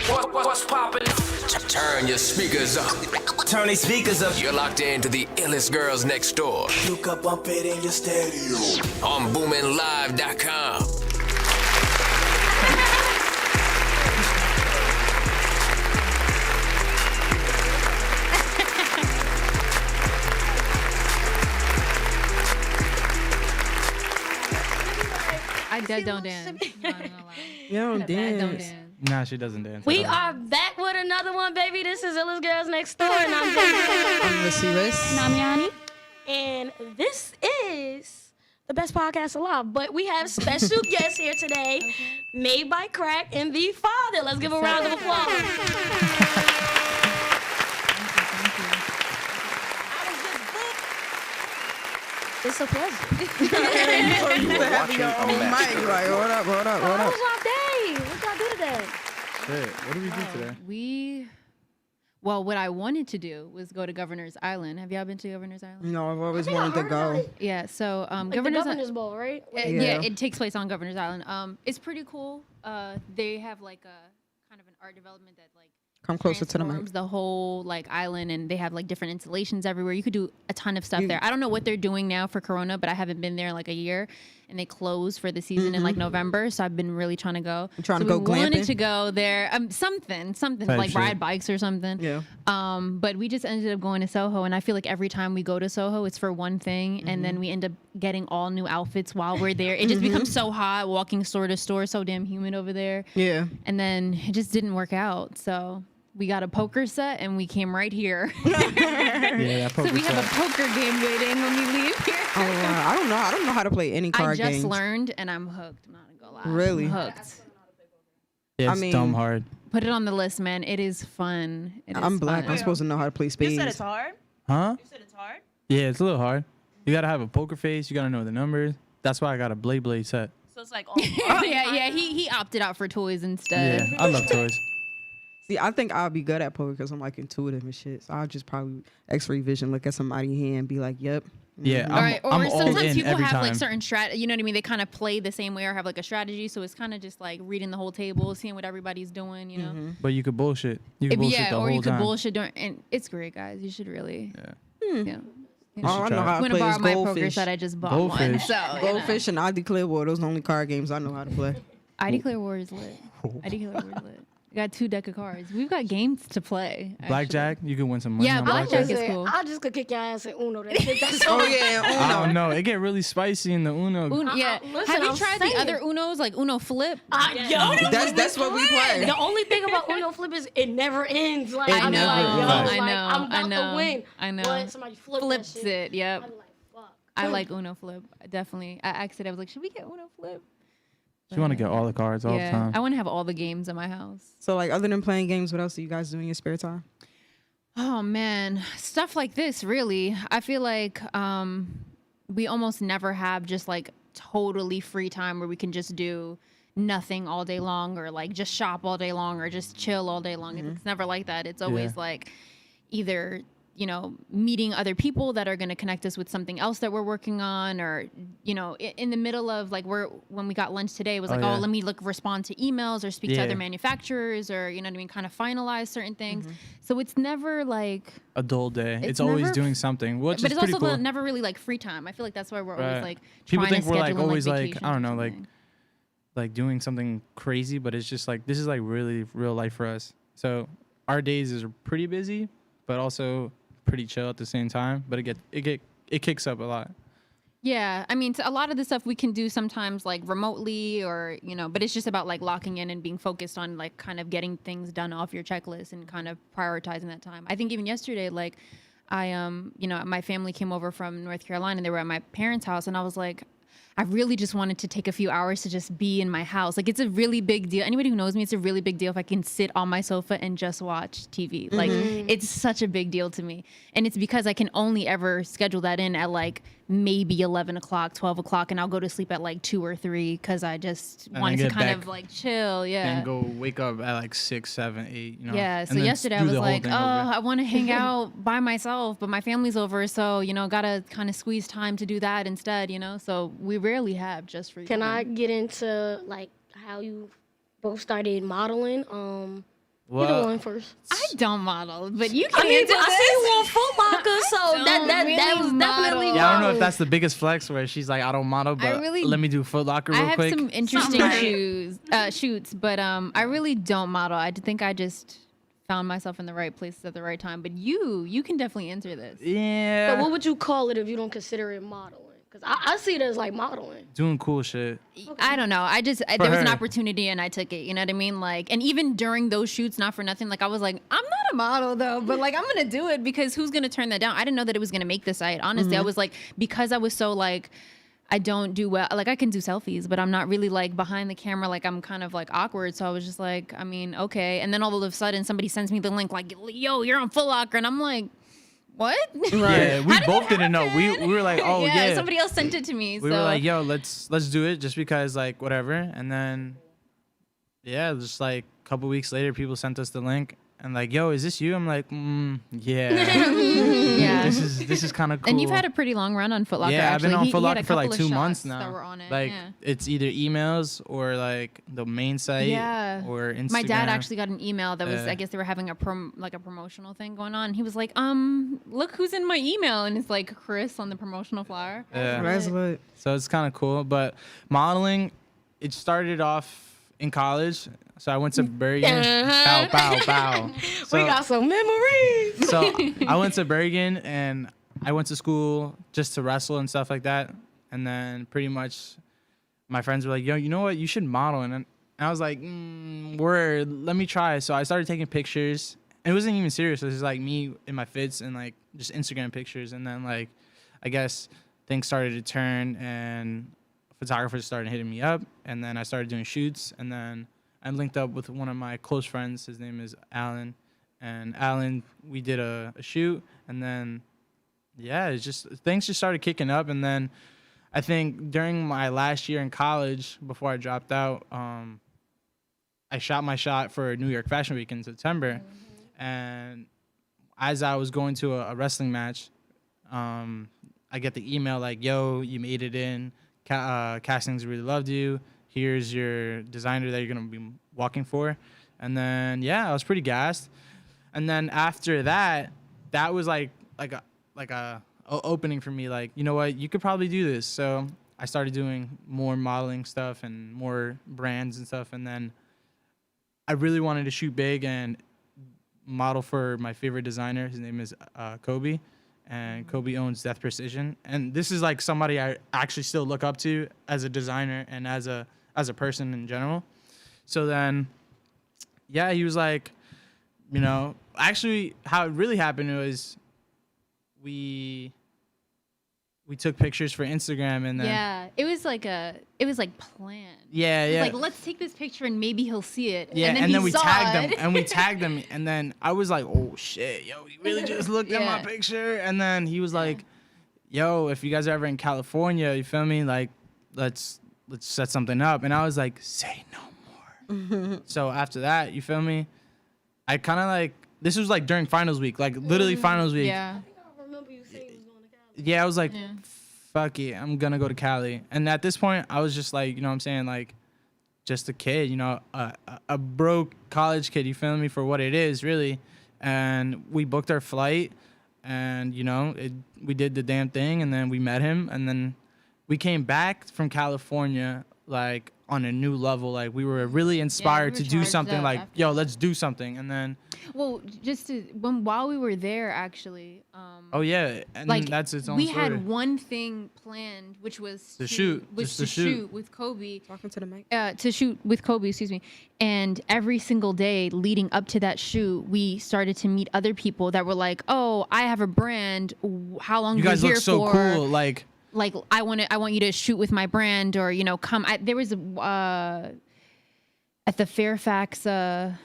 What's poppin'? Turn your speakers up. Turn these speakers up. You're locked into the illest girls next door. You can bump it in your stereo. On BoominLive.com. I don't dance. No, You don't I don't dance. dance. Nah, she doesn't dance. We are back with another one, baby. This is Illest Girls Next Door, and I'm Jessica. I'm Lacey. And I'm Yanni. And this is the best podcast alive. But we have special guests here today, Made by Crack and the Father. Let's give a round of applause. It's a pleasure. You have your own mic. Like, hold up. How was y'all day? What y'all do today? Shit, what did we do today? Well, what I wanted to do was go to Governor's Island. Have y'all been to Governor's Island? No, I've always I think I wanted to heard about go. it. Yeah, so Like the Governor's Governor's Ball, right? Yeah, it takes place on Governor's Island. It's pretty cool. They have like a kind of an art development that like Come closer to the mic. transforms the whole like island, and they have like different installations everywhere. You could do a ton of stuff there. I don't know what they're doing now for Corona, but I haven't been there in like a year, and they close for the season in like November. So I've been really trying to go. Trying to so go we wanted glamping? to go there. Something Type like shit. ride bikes or something. Yeah. But we just ended up going to Soho, and I feel like every time we go to Soho, it's for one thing, and then we end up getting all new outfits while we're there. It just becomes so hot, walking store to store, so damn humid over there. Yeah. And then it just didn't work out. So we got a poker set, and we came right here. Yeah, that So poker we have a set. poker game waiting when we leave here. Oh, wow. I don't know how to play any I card just games. learned, and I'm hooked. I'm not gonna go lie. Really? I'm hooked. Yeah, I it's mean- dumb hard. Put it on the list, man. It is fun. It is I'm black. fun. I'm supposed to know how to play spades. You said it's hard? Huh? You said it's hard? Yeah, it's a little hard. You gotta have a poker face. You gotta know the numbers. That's why I got a blade set. So it's like all yeah. He opted out for toys instead. Yeah, I love toys. See, I think I'll be good at poker because I'm like intuitive and shit. So I'll just probably X-ray vision, look at somebody's hand, and be like, "Yep." Yeah, All right, or I'm all sometimes in people every have like time. certain you know what I mean? They kind of play the same way or have like a strategy, so it's kind of just like reading the whole table, seeing what everybody's doing, you know? But you could bullshit. You could bullshit Yeah, the or whole you could time. bullshit during, and it's great, guys. You should really, yeah. All I know how I'm to gonna play is borrow my poker goldfish. set. I just bought one, Goldfish. so you know. Goldfish and I Declare War. Those are the only card games I know how to play. I Declare War is lit. I Declare War is lit. We got 2 decks of cards. We've got games to play. actually. Blackjack, you could win some money Yeah, on blackjack blackjack. is cool. I just could kick your ass in Uno. That's Oh yeah, I Uno. don't know. It get really spicy in the Uno. Yeah. listen, Have you I'm tried saying. the other Unos, like Uno Flip? That's what we play. The only thing about Uno Flip is it never ends. Like, I I'm know, like, yo, I like, know, I'm about I know, to win. I know. But somebody flips Flips it, yep. I'm like, fuck. I like Uno Flip. Definitely. I asked it. I was like, should we get Uno Flip? You want to get all the cards all the Yeah. time. I want to have all the games in my house. So like, other than playing games, what else do you guys do in your spare time? Oh man, stuff like this really. I feel like we almost never have just like totally free time where we can just do nothing all day long or like just shop all day long or just chill all day long. It's never like that. It's always Yeah. like either, you know, meeting other people that are going to connect us with something else that we're working on, or, you know, in the middle of like when we got lunch today, it was like, yeah. oh, let me respond to emails or speak to Yeah. other manufacturers, or, you know what I mean, kind of finalize certain things. So it's never like, A dull day. It's It's always never doing something, which but is it's pretty also cool. never really like free time. I feel like that's why we're always Right. like People trying think to we're like schedule in, always like, vacations I don't or know, like something. doing something crazy, but it's just like this is like really real life for us. So our days is pretty busy, but also pretty chill at the same time. But it kicks up a lot. Yeah, I mean, a lot of the stuff we can do sometimes like remotely, or, you know, but it's just about like locking in and being focused on like kind of getting things done off your checklist and kind of prioritizing that time. I think even yesterday, like I you know, my family came over from North Carolina, and they were at my parents' house, and I was like, I really just wanted to take a few hours to just be in my house. Like, it's a really big deal. Anybody who knows me, it's a really big deal if I can sit on my sofa and just watch TV. Like, it's such a big deal to me. And it's because I can only ever schedule that in at like maybe 11 o'clock, 12 o'clock, and I'll go to sleep at like 2 or 3 because I just And wanted then to get kind back of like chill. Yeah. And go wake up at like 6, 7, 8. You know. Yeah, And so then yesterday I do was the whole like, oh, thing over. I want to hang out by myself, but my family's over, so, you know, gotta kind of squeeze time to do that instead, you know? So we rarely have just free Can time. I get into like how you both started modeling? You the one first. I don't model, but you can I mean, answer but I this. see you on Foot Locker, so that was really definitely. model. Yeah, I don't know if that's the biggest flex where she's like, I don't model, but really- let me do Foot Locker I real have quick. some interesting shoots, but I really don't model. I think I just found myself in the right places at the right time. But you can definitely answer this. Yeah. But what would you call it if you don't consider it modeling? Because I see it as like modeling. Doing cool shit. I don't know. There was an her. opportunity and I took it. You know what I mean? Like, and even during those shoots, not for nothing, like I was like, I'm not a model though, but like I'm gonna do it because who's gonna turn that down? I didn't know that it was gonna make the site. Honestly, I was like, because I was so like, I don't do well. Like I can do selfies, but I'm not really like behind the camera. Like I'm kind of like awkward. So I was just like, I mean, okay. And then all of a sudden somebody sends me the link like, yo, you're on Foot Locker, and I'm like, what? Yeah, we both didn't know. We were like, oh yeah. Somebody else sent it to me. We were like, yo, let's do it just because like whatever. And then yeah, just like a couple weeks later, people sent us the link and like, yo, is this you? I'm like, yeah. yeah. This is kind of cool. And you've had a pretty long run on Foot Locker. Yeah, I've been actually. on Foot He had Locker a for like couple of 2 months shots now. that were on it. Like yeah. it's either emails or like the main site or Instagram. My dad actually got an email that was, Yeah. I guess they were having a promotional thing going on. He was like, look who's in my email. And it's like Chris on the promotional flyer. Yeah. That's lit. So it's kind of cool. But modeling, it started off in college. So I went to Bergen. Bow, bow, bow. So, We got some memories. so I went to Bergen and I went to school just to wrestle and stuff like that. And then pretty much my friends were like, yo, you know what? You should model. And I was like, word, let me try. So I started taking pictures. And it wasn't even serious. It was just like me in my fits and like just Instagram pictures. And then like, I guess things started to turn and photographers started hitting me up. And then I started doing shoots. And then I linked up with one of my close friends. His name is Alan. And Alan, we did a shoot. And then, yeah, it's just things just started kicking up. And then I think during my last year in college, before I dropped out, I shot my shot for New York Fashion Week in September. And as I was going to a wrestling match, I get the email like, yo, you made it in. Castings really loved you. Here's your designer that you're going to be walking for. And then, yeah, I was pretty gassed. And then after that, that was like a opening for me. Like, you know what, you could probably do this. So I started doing more modeling stuff and more brands and stuff. And then I really wanted to shoot big and model for my favorite designer. His name is Kobe. And Kobe owns Death Precision. And this is like somebody I actually still look up to as a designer and as a person in general. So then, yeah, he was like, you know, actually how it really happened was we took pictures for Instagram and then Yeah, it was like planned. yeah. It was like, let's take this picture and maybe he'll see it. Yeah, and then we saw tagged it. them, and we tagged them, and then I was like, "Oh shit, yo, he really just looked at my Yeah. picture." And then he was like, "Yo, if you guys are ever in California, you feel me? Like, let's set something up." And I was like, "Say no more." So after that, you feel me? I kind of like this was like during finals week, like literally finals week. Yeah. I remember you saying you was going to Cali. Yeah, I was like, fuck it, I'm gonna go to Cali. And at this point, I was just like, you know what I'm saying? Like, just a kid, you know, a broke college kid, you feel me, for what it is, really. And we booked our flight, and, you know, we did the damn thing, and then we met him, and then we came back from California, like, on a new level. Like, we were really inspired were to do charged something, up like, after yo, let's do something. And then, Well, just while we were there, actually. oh, yeah, and Like that's its own we story. had one thing planned, which was The shoot, was just to the shoot. shoot with Kobe. Talking to the mic. To shoot with Kobe, excuse me. And every single day leading up to that shoot, we started to meet other people that were like, "Oh, I have a brand. How long You are guys you look here so for?" cool. Like I want you to shoot with my brand, or, you know, come. There was at the Fairfax, their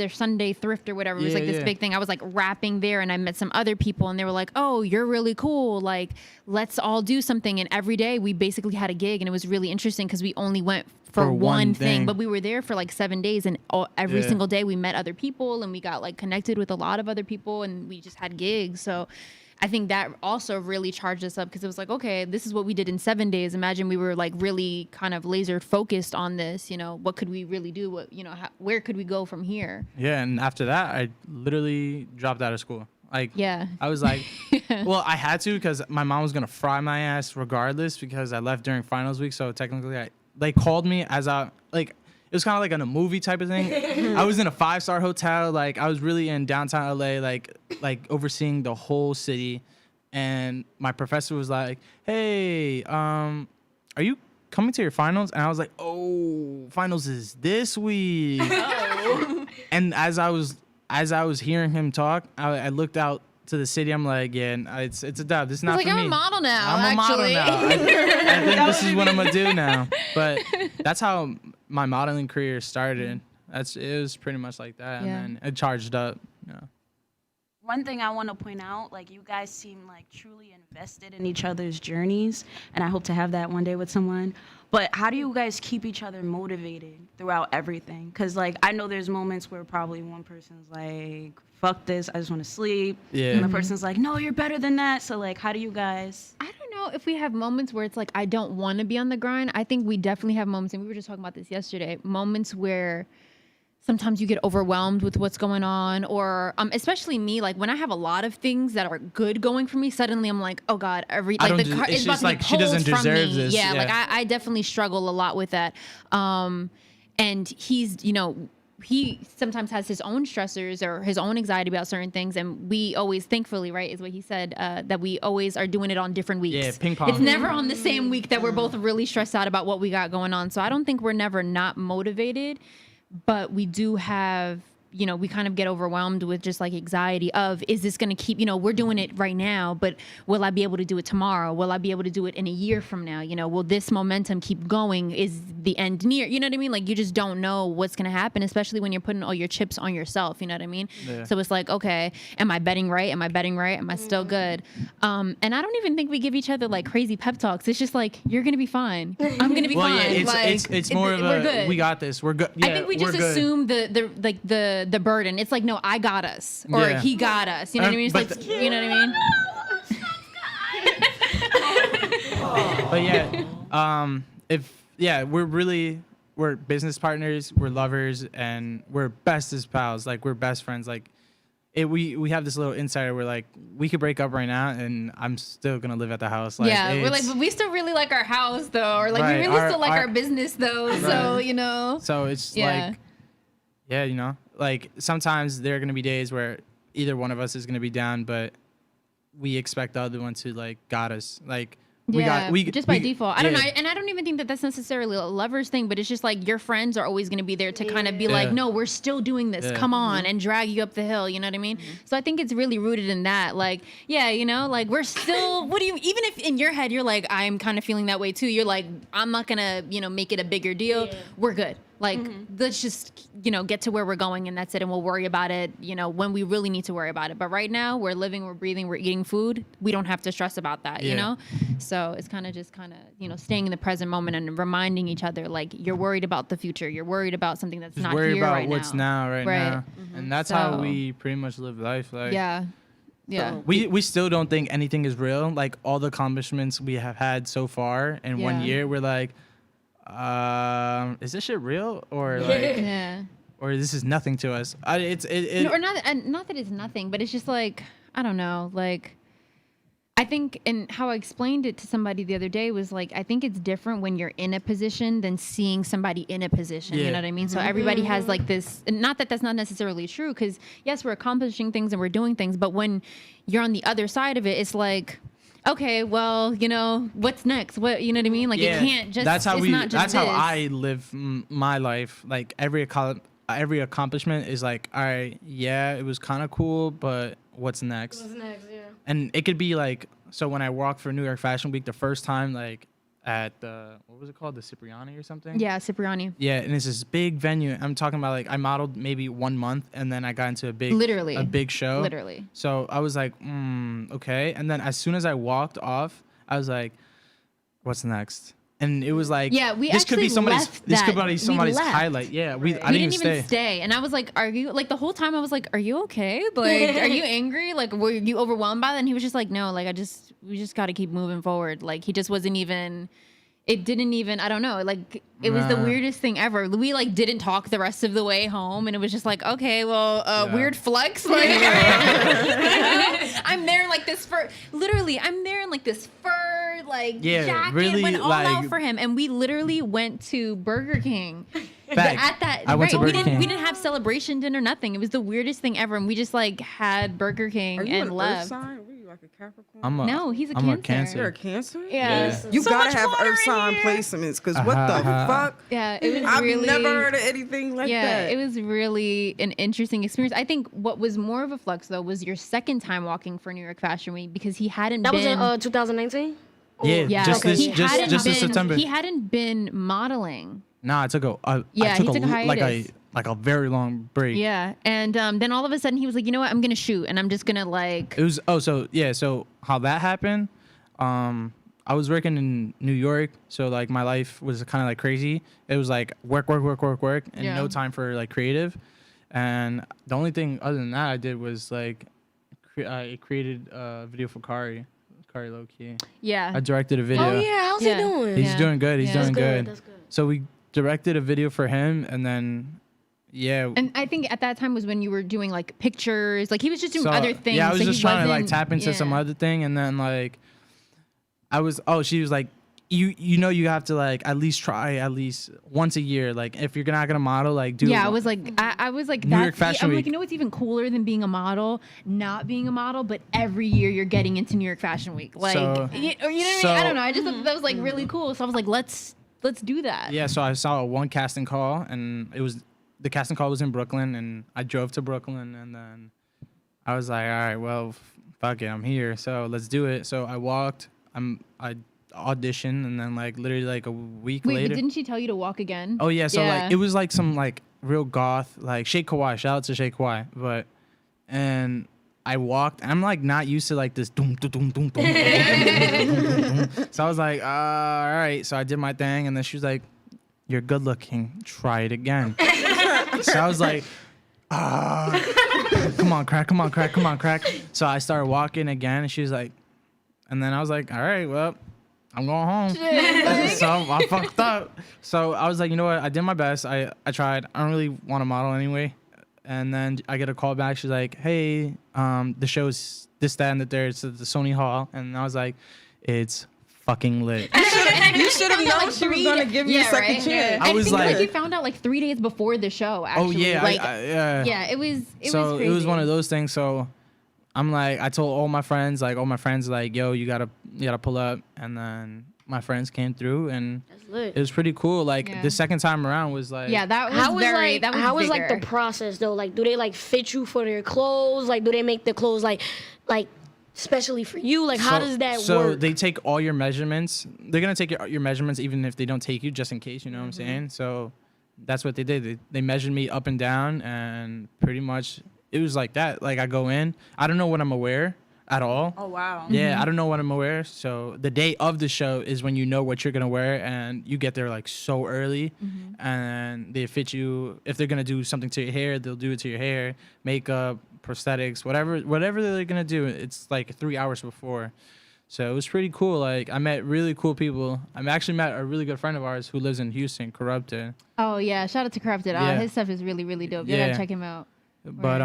Sunday thrift or whatever. It was like this big thing. I was like rapping there, and I met some other people, and they were like, "Oh, you're really cool. Like, let's all do something." And every day we basically had a gig, and it was really interesting because we only went for one thing, but we were there for like 7 days, and every single day we met other people, and we got like connected with a lot of other people, and we just had gigs. So I think that also really charged us up because it was like, okay, this is what we did in 7 days. Imagine we were like really kind of laser focused on this. You know, what could we really do? What, you know, where could we go from here? Yeah, and after that, I literally dropped out of school. Like, Yeah. I was like, well, I had to because my mom was gonna fry my ass regardless because I left during finals week. So technically, they called me as it was kind of like in a movie type of thing. I was in a 5-star hotel. Like, I was really in downtown LA, like overseeing the whole city. And my professor was like, "Hey, are you coming to your finals?" And I was like, "Oh, finals is this week." Oh. And as I was hearing him talk, I looked out to the city. I'm like, yeah, it's a dub. This is not Like, for I'm me. a model now. I'm a model actually. now. I think this is what I'm gonna do now. But that's how my modeling career started. It was pretty much like that, Yeah. and then it charged up. You know. One thing I want to point out, like, you guys seem like truly invested in each other's journeys, and I hope to have that one day with someone. But how do you guys keep each other motivated throughout everything? Because, like, I know there's moments where probably one person's like, fuck this, I just want to sleep. Yeah. And the person's like, no, you're better than that. So, like, how do you guys? I don't know if we have moments where it's like, I don't want to be on the grind. I think we definitely have moments, and we were just talking about this yesterday, moments where sometimes you get overwhelmed with what's going on, or especially me, like when I have a lot of things that are good going for me, suddenly I'm like, oh God, It's just like she doesn't deserve this. Yeah, Yeah. like I definitely struggle a lot with that. And he's, you know, he sometimes has his own stressors or his own anxiety about certain things, and we always, thankfully, right, is what he said, that we always are doing it on different weeks. Yeah, ping pong. It's never on the same week that we're both really stressed out about what we got going on. So I don't think we're never not motivated, but we do have, you know, we kind of get overwhelmed with just like anxiety of, is this going to keep, you know, we're doing it right now, but will I be able to do it tomorrow? Will I be able to do it in a year from now? You know, will this momentum keep going? Is the end near? You know what I mean? Like, you just don't know what's going to happen, especially when you're putting all your chips on yourself. You know what I mean? Yeah. So it's like, okay, am I betting right? Am I betting right? Am I still good? And I don't even think we give each other like crazy pep talks. It's just like, you're going to be fine. I'm going to be Well, fine. yeah, Like, it's more of we're a, good. we got this. We're good. Yeah, I think we just we're good. assume the burden. It's like, no, I got us, or Yeah. he got us. You know what I mean? It's But like, you know what I mean? But yeah, we're business partners, we're lovers, and we're best as pals. Like, we're best friends. Like, we have this little insider where, like, we could break up right now and I'm still gonna live at the house. Like, Yeah, we're like, it's- but we still really like our house though, or like Right, we really our- still like our- our business though. So you know, so it's Yeah. like, yeah, you know, like sometimes there are gonna be days where either one of us is gonna be down, but we expect the other one to like got us. Like, we just by default. I don't know, yeah. and I don't even think that that's necessarily a lover's thing, but it's just like your friends are always going to be there to kind of be like, Yeah. no, we're still doing this. Yeah. Come on, and drag you up the hill. You know what I mean? So I think it's really rooted in that. Like, yeah, you know, like we're still. What do you? Even if in your head you're like, I'm kind of feeling that way too. You're like, I'm not gonna, you know, make it a bigger deal. Yeah. We're good. Like, let's just, you know, get to where we're going, and that's it. And we'll worry about it, you know, when we really need to worry about it. But right now, we're living, we're breathing, we're eating food. We don't have to stress about that, you Yeah. know? So it's kind of just you know, staying in the present moment and reminding each other, like, you're worried about the future. You're worried about something that's Just not worry here about right what's now. right Right. now, and that's how So- we pretty much live life. Like, Yeah. Yeah. we still don't think anything is real. Like, all the accomplishments we have had so far in one Yeah. year, we're like, is this shit real, or like, Yeah. or this is nothing to us? Or not, and not that it's nothing, but it's just like, I don't know, like, I think, and how I explained it to somebody the other day was like, I think it's different when you're in a position than seeing somebody in a position. You Yeah. know what I mean? So everybody has like this, and not that that's not necessarily true, because yes, we're accomplishing things and we're doing things, but when you're on the other side of it, it's like, okay, well, you know, what's next? What, you know what I mean? Like, Yeah. it can't just, That's how it's we. not just That's how this. I live my life. Like, every accomplishment is like, all right, yeah, it was kind of cool, but what's next? What's next? Yeah. And it could be like, so when I walked for New York Fashion Week the first time, like at the, what was it called, the Cipriani or something? Yeah, Cipriani. Yeah, and it's this big venue. I'm talking about, like, I modeled maybe 1 month, and then I got into a big show. Literally. So I was like, okay. And then as soon as I walked off, I was like, what's next? and it was like, Yeah, we this could be actually somebody's left this could that. be We somebody's left. highlight. Yeah, I We didn't didn't even even stay. And I was like, are you, like, the whole time I was like, are you okay? Like, are you angry? Like, were you overwhelmed by that? And he was just like, no, like, we just got to keep moving forward. Like, he just wasn't even, it didn't even, I don't know, like, it was the weirdest thing ever. We, like, didn't talk the rest of the way home. And it was just like, okay, well, weird flex. Like, I'm there in, like, this fur, literally, I'm there in, like, this fur, like, jacket, really, went all like, out for him. And we literally went to Burger King. Facts. At that, I went to Burger King. We didn't have celebration dinner, nothing. It was the weirdest thing ever. And we just, like, had Burger King Are you and an left. Earth sign? What are you, like a Capricorn? No, he's a I'm a Cancer. You're a Cancer. Cancer? Yeah. You So gotta much have water Earth in sign here. placements, because what the fuck? Yeah, it was I've really. never heard of anything like Yeah, that. it was really an interesting experience. I think what was more of a flux, though, was your second time walking for New York Fashion Week, because he hadn't That was been. in 2019. Yeah, yeah, just he this, hadn't just in been- September. He hadn't been modeling. Nah, I took a Yeah, I took he took a hiatus. like a very long break. Yeah, and then all of a sudden he was like, you know what, I'm gonna shoot, and I'm just gonna like. It was so how that happened. I was working in New York, so like my life was kind of like crazy. It was like work, and Yeah. no time for like creative. And the only thing other than that I did was like I created a video for Kari low key. Yeah. I directed a video. Oh yeah, how's Yeah. he doing? He's Yeah. doing good. He's Yeah. doing That's good. good. That's good. So we directed a video for him, and then And I think at that time was when you were doing like pictures, like he was just doing So, other things. Yeah, I was so just he trying to like wasn't- tap into some yeah. other thing, and then like she was like, you know, you have to like at least try at least once a year. Like if you're not gonna model, like do. Yeah, I was like, I was like, New York Fashion I'm Week. like, you know what's even cooler than being a model? Not being a model, but every year you're getting into New York Fashion Week. Like, So- you know what I mean? so- I don't know. I just thought that was like really cool. So I was like, let's do that. Yeah, so I saw one casting call, and the casting call was in Brooklyn, and I drove to Brooklyn, and then I was like, all right, well, fuck it, I'm here, so let's do it. So I walked, I auditioned, and then like literally like a week Wait, later. but didn't she tell you to walk again? Oh yeah, so like it was like some like real goth, like Shea Kawhi. Shout out to Shea Kawhi, and I walked. I'm like not used to like this doom doom doom doom doom. So I was like, all right. So I did my thing, and then she was like, "You're good looking. Try it again." So I was like, come on, crack. So I started walking again, and she was like, and then I was like, all right, well, I'm going home. So I fucked up. So I was like, you know what? I did my best. I tried. I don't really want to model anyway. And then I get a call back. She's like, hey, the show's this, that, and the third. It's at the Sony Hall. And I was like, it's fucking lit. You should have known she was gonna give you a second chance. I was think like- you found out like 3 days before the show. Oh Actually. yeah, like, yeah. it was. So was it was crazy. one of those things. So I'm like, I told all my friends, like, yo, you gotta pull up. And then my friends came through, and That's lit. it was pretty cool. Like Yeah. the second time around was like, Yeah, that was How was very. like that was how was like the bigger. process though? Like, do they like fit you for their clothes? Like, do they make the clothes like specially for you? Like, how does that so work? they take all your measurements. They're gonna take your measurements even if they don't take you, just in case. You know what I'm saying? So that's what they did. They measured me up and down, and pretty much it was like that. Like I go in, I don't know what I'm gonna wear at all. Oh wow. Yeah, I don't know what I'm gonna wear. So the day of the show is when you know what you're gonna wear, and you get there like so early, and they fit you. If they're gonna do something to your hair, they'll do it to your hair, makeup, prosthetics, whatever they're gonna do. It's like 3 hours before. So it was pretty cool. Like I met really cool people. I actually met a really good friend of ours who lives in Houston, Corrupted. Oh yeah, shout out to Corrupted. Yeah. His stuff is really really dope. You Yeah. gotta check him out. But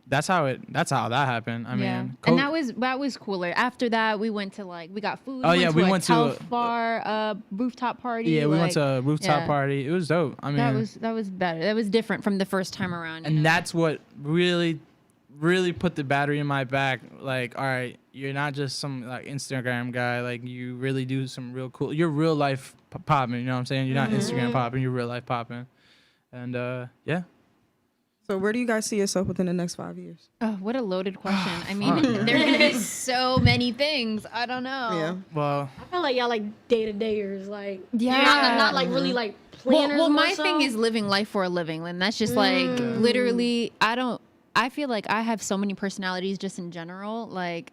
that's how that happened. I mean, and that was cooler. After that, we went to we got food. Oh, yeah, we a went to Health bar, rooftop party. yeah, we went to a rooftop yeah. party. It was dope. I mean, that was better. That was different from the first time around. you and know? that's what really put the battery in my back. Like, all right, you're not just some like Instagram guy. Like, you really do some real cool. You're real life popping. You know what I'm saying? You're not Instagram popping. You're real life popping. And yeah. So where do you guys see yourself within the next 5 years? Oh, what a loaded question. I mean, there's gonna be so many things. I don't know. Yeah. Well, I feel like y'all like day-to-dayers, like Yeah. not like really like Well, planners. well, more my so. thing is living life for a living, and that's just like literally. I feel like I have so many personalities just in general. Like,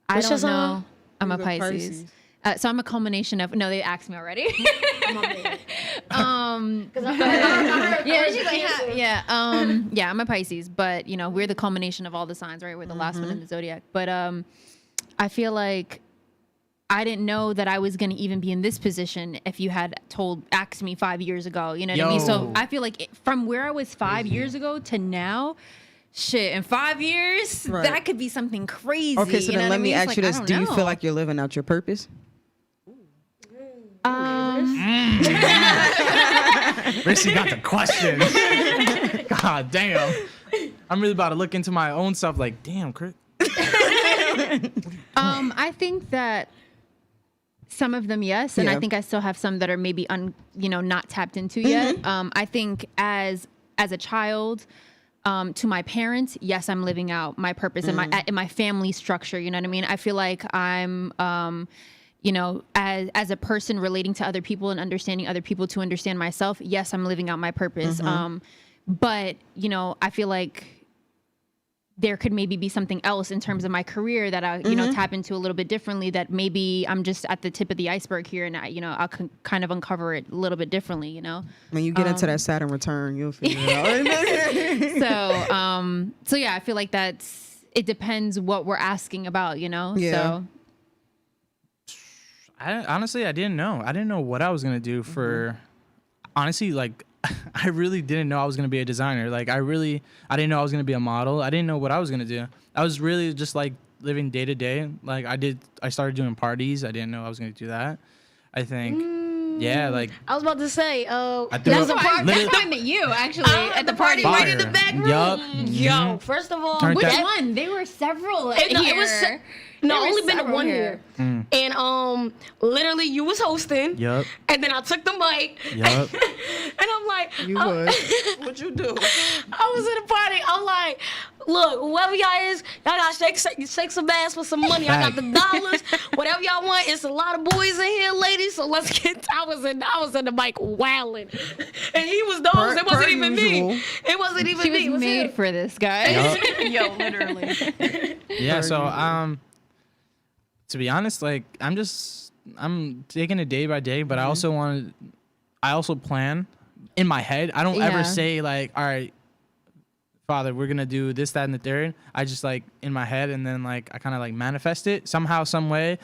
I What's don't your know. sign? I'm a You're a Pisces. Pisces. So I'm a culmination of. No, they asked me already. I'm on it. Yeah, she's like, yeah, I'm a Pisces, but you know, we're the culmination of all the signs, right? We're the last one in the zodiac. But I feel like I didn't know that I was gonna even be in this position if you had asked me 5 years ago. You know what I mean? So I feel like from where I was 5 years ago to now, shit, in 5 years, that could be something crazy. Okay, so then let me ask you this: do you feel know. like you're living out your purpose? Rissy got the questions. God damn. I'm really about to look into my own stuff like, damn, Chris. I think that some of them, yes. And I think I still have some that are maybe not tapped into yet. I think as a child, to my parents, yes, I'm living out my purpose in my family structure. You know what I mean? I feel like I'm, as a person relating to other people and understanding other people to understand myself, yes, I'm living out my purpose. But, I feel like there could maybe be something else in terms of my career that I, tap into a little bit differently, that maybe I'm just at the tip of the iceberg here and I'll kind of uncover it a little bit differently, When you get into that Saturn return, you'll figure it out. So yeah, I feel like it depends what we're asking about, Yeah. So. Honestly, I didn't know. I didn't know what I was going to do for, honestly, like, I really didn't know I was going to be a designer. Like, I didn't know I was going to be a model. I didn't know what I was going to do. I was really just like living day to day. Like I started doing parties. I didn't know I was going to do that. I think, yeah, like. I was about to say, that's why I met you, actually, at the party right in the back room. Yup. Yo, first of all, which one? There were several here. Only been to one here. And literally you was hosting. Yup. And then I took the mic. Yup. And I'm like, You would. What'd you do? I was at a party. I'm like, look, whoever y'all is, y'all gotta shake some ass for some money. I got the dollars. Whatever y'all want. It's a lot of boys in here, ladies. So let's get. I was in the mic wailing, and he was the host. It wasn't even me. It wasn't even me. She was made for this, guys. Yo, literally. Yeah. So to be honest, like I'm taking it day by day, but I also plan in my head. I don't ever say like, all right, Father, we're gonna do this, that, and the third. I just like in my head, and then like I kind of like manifest it somehow, some way.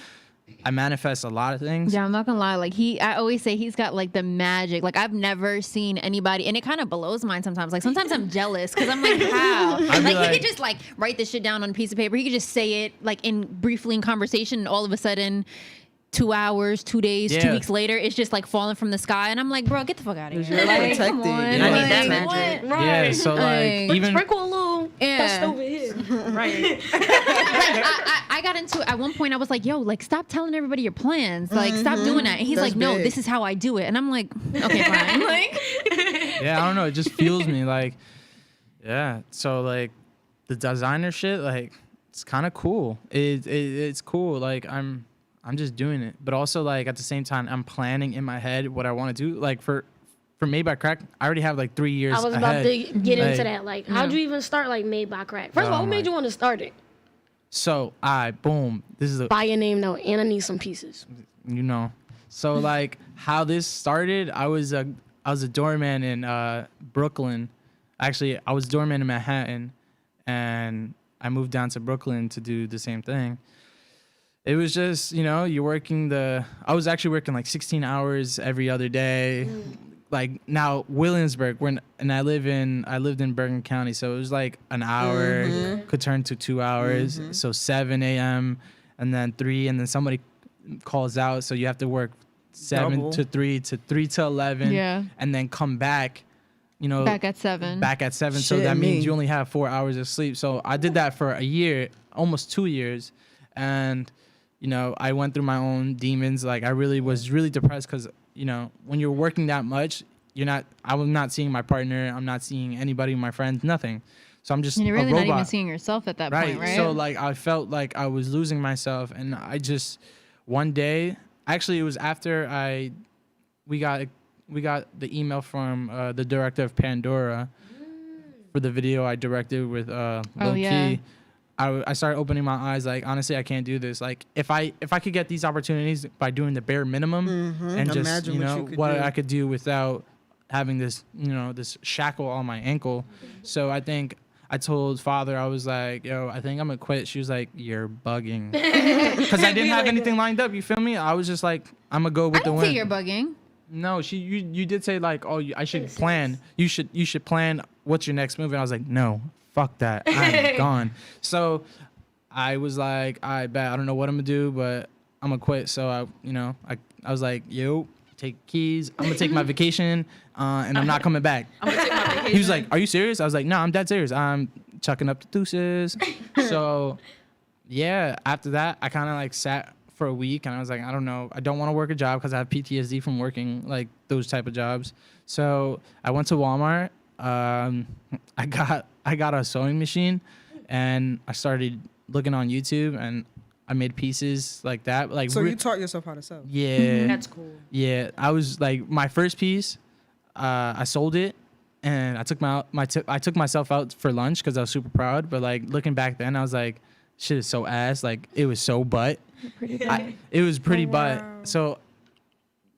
I manifest a lot of things. Yeah, I'm not gonna lie. Like I always say he's got like the magic. Like I've never seen anybody, and it kind of blows mine sometimes. Like sometimes I'm jealous because I'm like, how? Like he could just like write this shit down on a piece of paper. He could just say it like briefly in conversation, and all of a sudden, 2 hours, 2 days, 2 weeks later, it's just like falling from the sky, and I'm like, bro, get the fuck out of here. Like, come on. I need that magic. Right. Yeah. So like even Sprinkle a little dust over here. Right. I got into it at one point. I was like, yo, like stop telling everybody your plans. Like stop doing that. And he's That's like, no, big. this is how I do it. And I'm like, okay, fine. Like, yeah, I don't know. It just fuels me. Like, yeah. So like the designer shit, like it's kind of cool. It's cool. Like I'm just doing it, but also like at the same time, I'm planning in my head what I want to do. Like for Made by Crack, I already have like 3 years. I was about to get into that. Like, how'd you even start like Made by Crack? First of all, what made you want to start it? So boom. This is Buy your name though, and I need some pieces. So like how this started, I was a doorman in Brooklyn. Actually, I was doorman in Manhattan, and I moved down to Brooklyn to do the same thing. It was just, you're working I was actually working like 16 hours every other day. Like now Williamsburg, I lived in Bergen County, so it was like an hour could turn to 2 hours. So 7 a.m. and then 3, and then somebody calls out, so you have to work 7 to 3 to 3 to 11, and then come back. back at 7. So that means you only have 4 hours of sleep. So I did that for a year, almost 2 years, and I went through my own demons. Like I was really depressed because when you're working that much, I was not seeing my partner. I'm not seeing anybody, my friends, nothing. So I'm just and you're really a robot. not even seeing yourself at that point, right? So like I felt like I was losing myself, and I just one day, actually it was after we got the email from the director of Pandora for the video I directed with Low Key. I started opening my eyes. Like, honestly, I can't do this. Like, if I could get these opportunities by doing the bare minimum and just, Imagine you what know, you could what do. I could do without having this, you know, this shackle on my ankle. So I think I told father, I was like, yo, I think I'm gonna quit. She was like, you're bugging. Because I didn't have anything lined up. You feel me? I was just like, I'm gonna go with I the didn't wind. say you're bugging. No, you did say like, oh, I should plan. You should plan what's your next move. And I was like, no, fuck that. I'm gone. So I was like, I bet I don't know what I'm gonna do, but I'm gonna quit. So I was like, yo, take keys. I'm gonna take my vacation, and I'm not coming back. I'm gonna take my vacation. He was like, are you serious? I was like, no, I'm dead serious. I'm chucking up the deuces. So yeah, after that, I kind of like sat for a week and I was like, I don't know. I don't want to work a job because I have PTSD from working like those type of jobs. So I went to Walmart. I got a sewing machine and I started looking on YouTube and I made pieces like that. Like, So you taught yourself how to sew. yeah, That's cool. yeah. I was like, my first piece, I sold it and I took myself out for lunch because I was super proud. But like looking back then, I was like, shit is so ass. Like it was so butt. It was pretty butt. So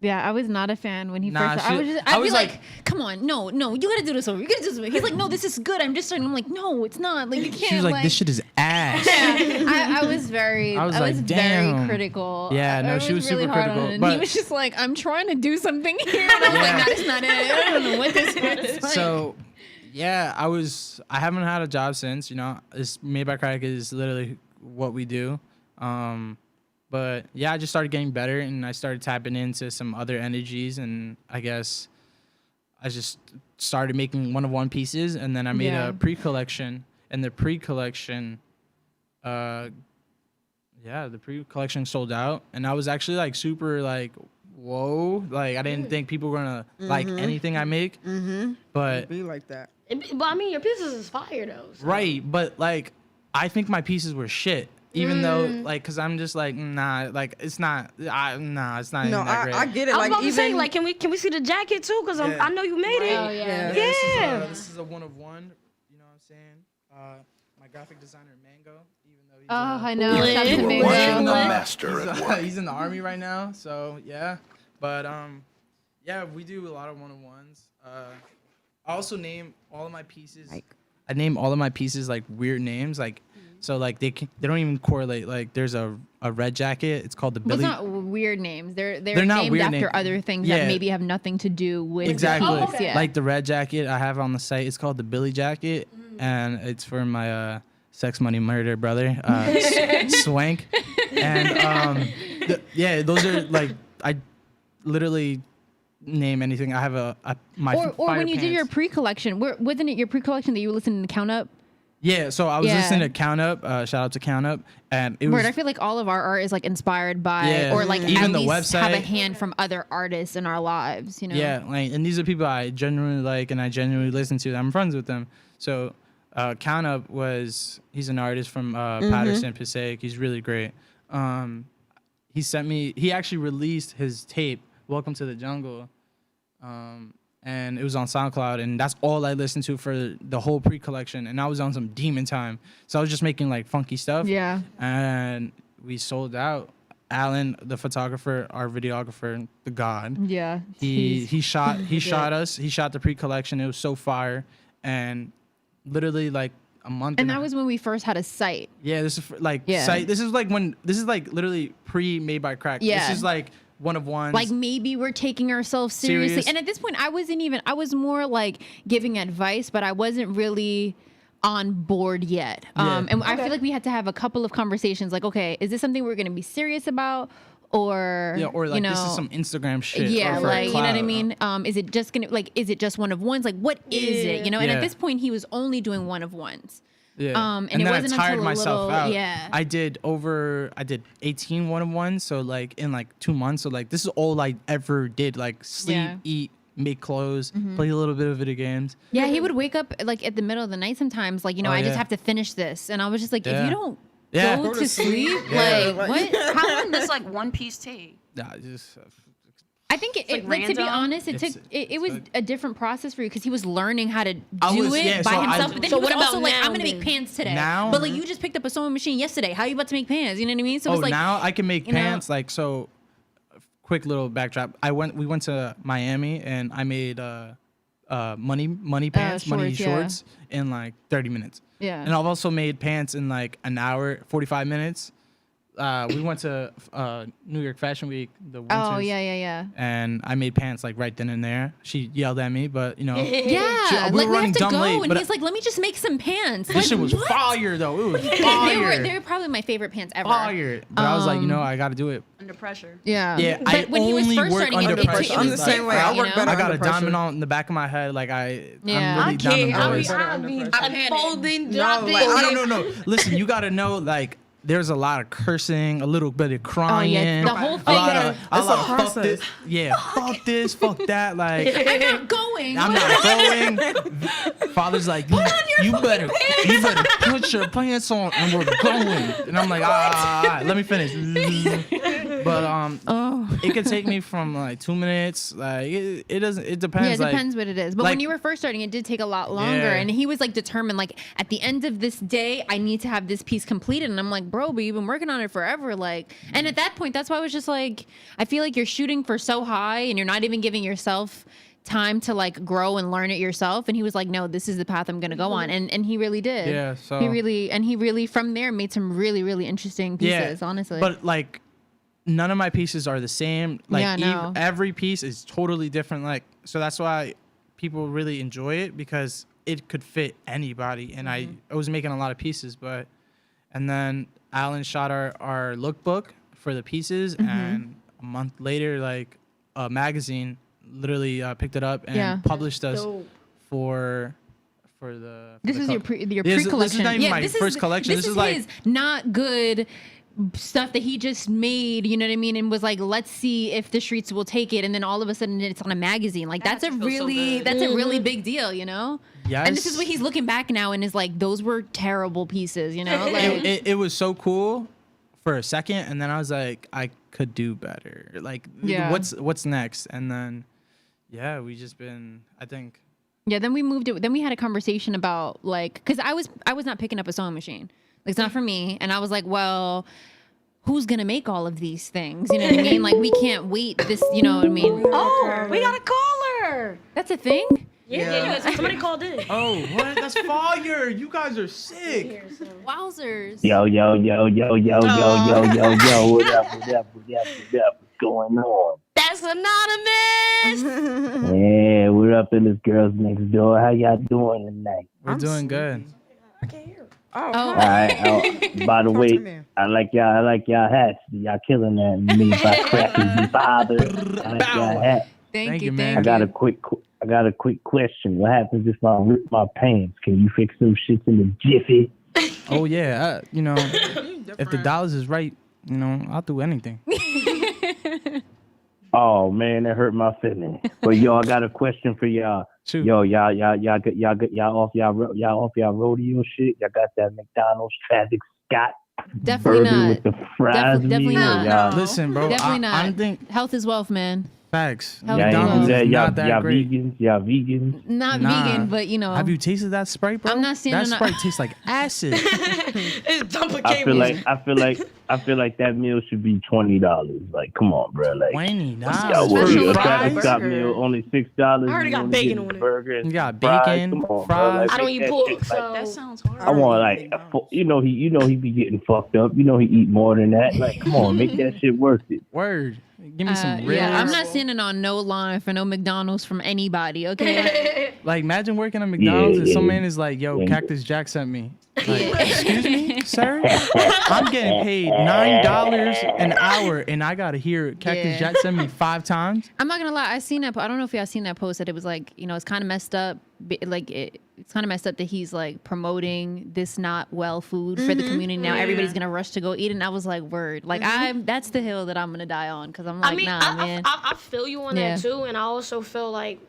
Yeah, I was not a fan when he Nah, first. shit. I'd I was be like, like- come on, no, you gotta do this over. You gotta do this over. He's like, no, this is good. I'm just starting. I'm like, no, it's not. Like you can't. she was like, this shit is ass. I was very, I was I was like, very damn. critical. Yeah, no, I she was really super hard on critical, it. And but- he was just like, I'm trying to do something here. And I was like, no, that's not it. I don't know what this is. Like, So yeah, I haven't had a job since, you know. This Made by Crack is literally what we do. But yeah, I just started getting better and I started tapping into some other energies and I guess I just started making one-of-one pieces and then I made Yeah. a pre-collection and the pre-collection the pre-collection sold out and I was actually like super like whoa, like I didn't think people were gonna like anything I make. But Be like that. But I mean, your pieces is fire though. So. right, but like I think my pieces were shit. Even though, like, cause I'm just like, nah, like it's not, it's not No, even that great. I get it. I was Like about to even say, like, can we see the jacket too? Cause Yeah. I know you made it. Oh yeah. Yeah. This is a one-of-one. You know what I'm saying? My graphic designer Mango, even though he's Oh, I know. Lit. Shout out to You were Mango. Watching the Lit. master at work. he's in the army right now, so yeah. But yeah, we do a lot of one-of-ones. I also name all of my pieces. I name all of my pieces like weird names, like so like they don't even correlate. Like there's a red jacket. It's called the But it's Billy. not weird names. They're not named weird after names. other things Yeah. that maybe have nothing to do with Exactly. the piece. Yeah. Like the red jacket I have on the site. It's called the Billy jacket, and it's for my sex money murder brother, Swank. And yeah, those are like I literally name anything. I have my or fire when you did your pants. pre-collection, wasn't it your pre-collection that you were listening to Count Up? Yeah, so I was Yeah. listening to Count Up. Shout out to Count Up, and it was Word, I feel like all of our art is like inspired by, Yeah. or like Even at the least have a website. hand from other artists in our lives. You know. yeah, like, and these are people I genuinely like and I genuinely listen to. I'm friends with them. So Count Up he's an artist from Patterson, Passaic. He's really great. He actually released his tape, Welcome to the Jungle. And it was on SoundCloud, and that's all I listened to for the whole pre-collection. And I was on some demon time, so I was just making like funky stuff. Yeah. And we sold out. Alan, the photographer, our videographer, the god. Yeah. He shot us. He shot the pre-collection. It was so fire, and literally like a month. And a that was when we first had a site. yeah. This is like Yeah. site. This is like literally pre-Made by Crack. Yeah. This is like one of ones. Like maybe we're taking ourselves seriously. Serious. And at this point, I was more like giving advice, but I wasn't really on board yet. Yeah. And I feel like we had to have a couple of conversations like, okay, is this something we're going to be serious about? Or, yeah, or like you know, this is some Instagram shit. yeah, or for like, you know what I clout. mean? Is it just is it just one of ones? Like, what is it? You know? And Yeah. at this point, he was only doing one of ones. Yeah. And it then wasn't I tired until a myself little- out. yeah. I did 18 one-of-ones, so like in like 2 months. So like this is all I ever did. Like sleep, Yeah. eat, make clothes, play a little bit of video games. Yeah, he would wake up like at the middle of the night sometimes, like, you know, Oh, I just yeah. have to finish this. And I was just like, if Yeah. you don't Yeah. go to sleep, Yeah. like, what? How long does like one piece take? Nah, just I think it, like like to be random. honest, it It's- took it it's was like- a different process for you because he was learning how to do was- it yeah, by so I- himself. But then So he was what about also like, now I'm gonna then? make pants today. Now- but like you just picked up a sewing machine yesterday. How are you about to make pants? You know what I mean? So Oh, it's like now I can make you know- pants. Like, so, quick little backdrop. We went to Miami and I made money pants, money shorts, yeah. shorts in like 30 minutes. Yeah. And I've also made pants in like an hour, 45 minutes. We went to New York Fashion Week, the winters. Oh yeah. And I made pants like right then and there. She yelled at me, but you know, Yeah, we like were we running have to dumb go, late, and but he's like, "Let me just make some pants." this Like, shit was what? fire though. It was They fire. were probably my favorite pants ever. Fire. But I was like, you know, I got to do it. Under pressure. Yeah, Yeah, But I when he was only first work starting, under it took- pressure. it I'm was the same way. I different, work you know? better I got under a diamond pressure. on in the back of my head. Like Yeah. I'm really down I'll to be, boys. I'll be unfolding, No, dropping. like, I No, no. Listen, you gotta know, like, there's a lot of cursing, a little bit of crying. the whole a thing. lot of, a It's a lot of fuck process. this. Yeah, fuck this, fuck that. Like, I'm not going. I'm not going. Father's like, you better put your pants on and we're going. And I'm like, let me finish. But it could take me from like 2 minutes. Like it doesn't. It depends. Yeah, it like, depends what it is. But like- when you were first starting, it did take a lot longer. Yeah. And he was like determined, like at the end of this day, I need to have this piece completed. And I'm like, bro, but you've been working on it forever. Like, and at that point, that's why I was just like, I feel like you're shooting for so high and you're not even giving yourself time to like grow and learn it yourself. And he was like, no, this is the path I'm gonna go on. And he really did. Yeah, so- he really from there made some really, really interesting pieces, honestly. But like, none of my pieces are the same. Like Yeah, no. every piece is totally different. Like, so that's why people really enjoy it because it could fit anybody. And I was making a lot of pieces, and then Alan shot our lookbook for the pieces, and a month later, like a magazine literally picked it up and Yeah. published us Dope. for the. This for is the your co- pre-collection. This is not even my first collection. This is like his not good stuff that he just made, you know what I mean? And was like, let's see if the streets will take it. And then all of a sudden it's on a magazine. Like that's a really big deal, you know? Yes. And this is what he's looking back now and is like, those were terrible pieces, you know? Like, it was so cool for a second, and then I was like, I could do better. Like, Yeah. what's next? And then, yeah, we just been. I think. yeah, then we moved it. Then we had a conversation about like, cause I was not picking up a sewing machine. Like, it's not for me. And I was like, well, who's gonna make all of these things? You know what I mean? Like, we can't wait this, you know what I mean? Oh, we got a caller. That's a thing? Yeah. Somebody called in. Oh, what? That's fire! You guys are sick. Wowzers. Yo, what up? What's going on? That's anonymous. Yeah, we're up in this girl's next door. How y'all doing tonight? We're doing good. I can't hear. Oh. All right. By the way, I like y'all hats. Y'all killing that. Me by cracking the father. I like y'all hats. Thank you, you, man. I got a quick question. What happens if I rip my pants? Can you fix those shits in the jiffy? Oh yeah, you know, if the dollars is right, you know, I'll do anything. Oh man, that hurt my feelings. But yo, I got a question for y'all. Shoot. Yo, y'all off y'all rodeo shit. Y'all got that McDonald's Travis Scott Definitely burger not. with the fries. Definitely meal? not. Y'all, Listen, bro. Definitely not. I don't think Health is wealth, man. facts. Y'all y'all ain't McDonald's do that. is Y'all, not that y'all great. vegans. Y'all vegans. Not Nah. vegan, but you know. Have you tasted that Sprite, bro? I'm not saying that I'm not- Sprite tastes like acid. It's duplicated. I feel like that meal should be $20. Like, come on, bro. Like, $20. y'all what, Special a fries? Travis Scott meal only $6. I heard it got You only bacon get on the it. burger and You got fries. bacon, Come on, bro. fries. I don't eat make that pork, shit so That sounds hard. I want like, you know he be getting fucked up. You know he eat more than that. Like, come on, make that shit worth it. Word. Give me some ribs. yeah, I'm not standing on no line for no McDonald's from anybody, okay? Like, imagine working at McDonald's and some yeah. man is like, yo, Yeah. Cactus Jack sent me. Like, excuse me, sir? I'm getting paid $9 an hour and I gotta hear Cactus Yeah. Jack send me 5 times. I'm not gonna lie, I seen that. I don't know if y'all seen that post that it was like, you know, it's kind of messed up. Like it's kind of messed up that he's like promoting this not well food for the community. Now everybody's gonna rush to go eat it. And I was like, word. Like that's the hill that I'm gonna die on because I'm like, I mean, nah, man. I feel you on Yeah. that too, and I also feel like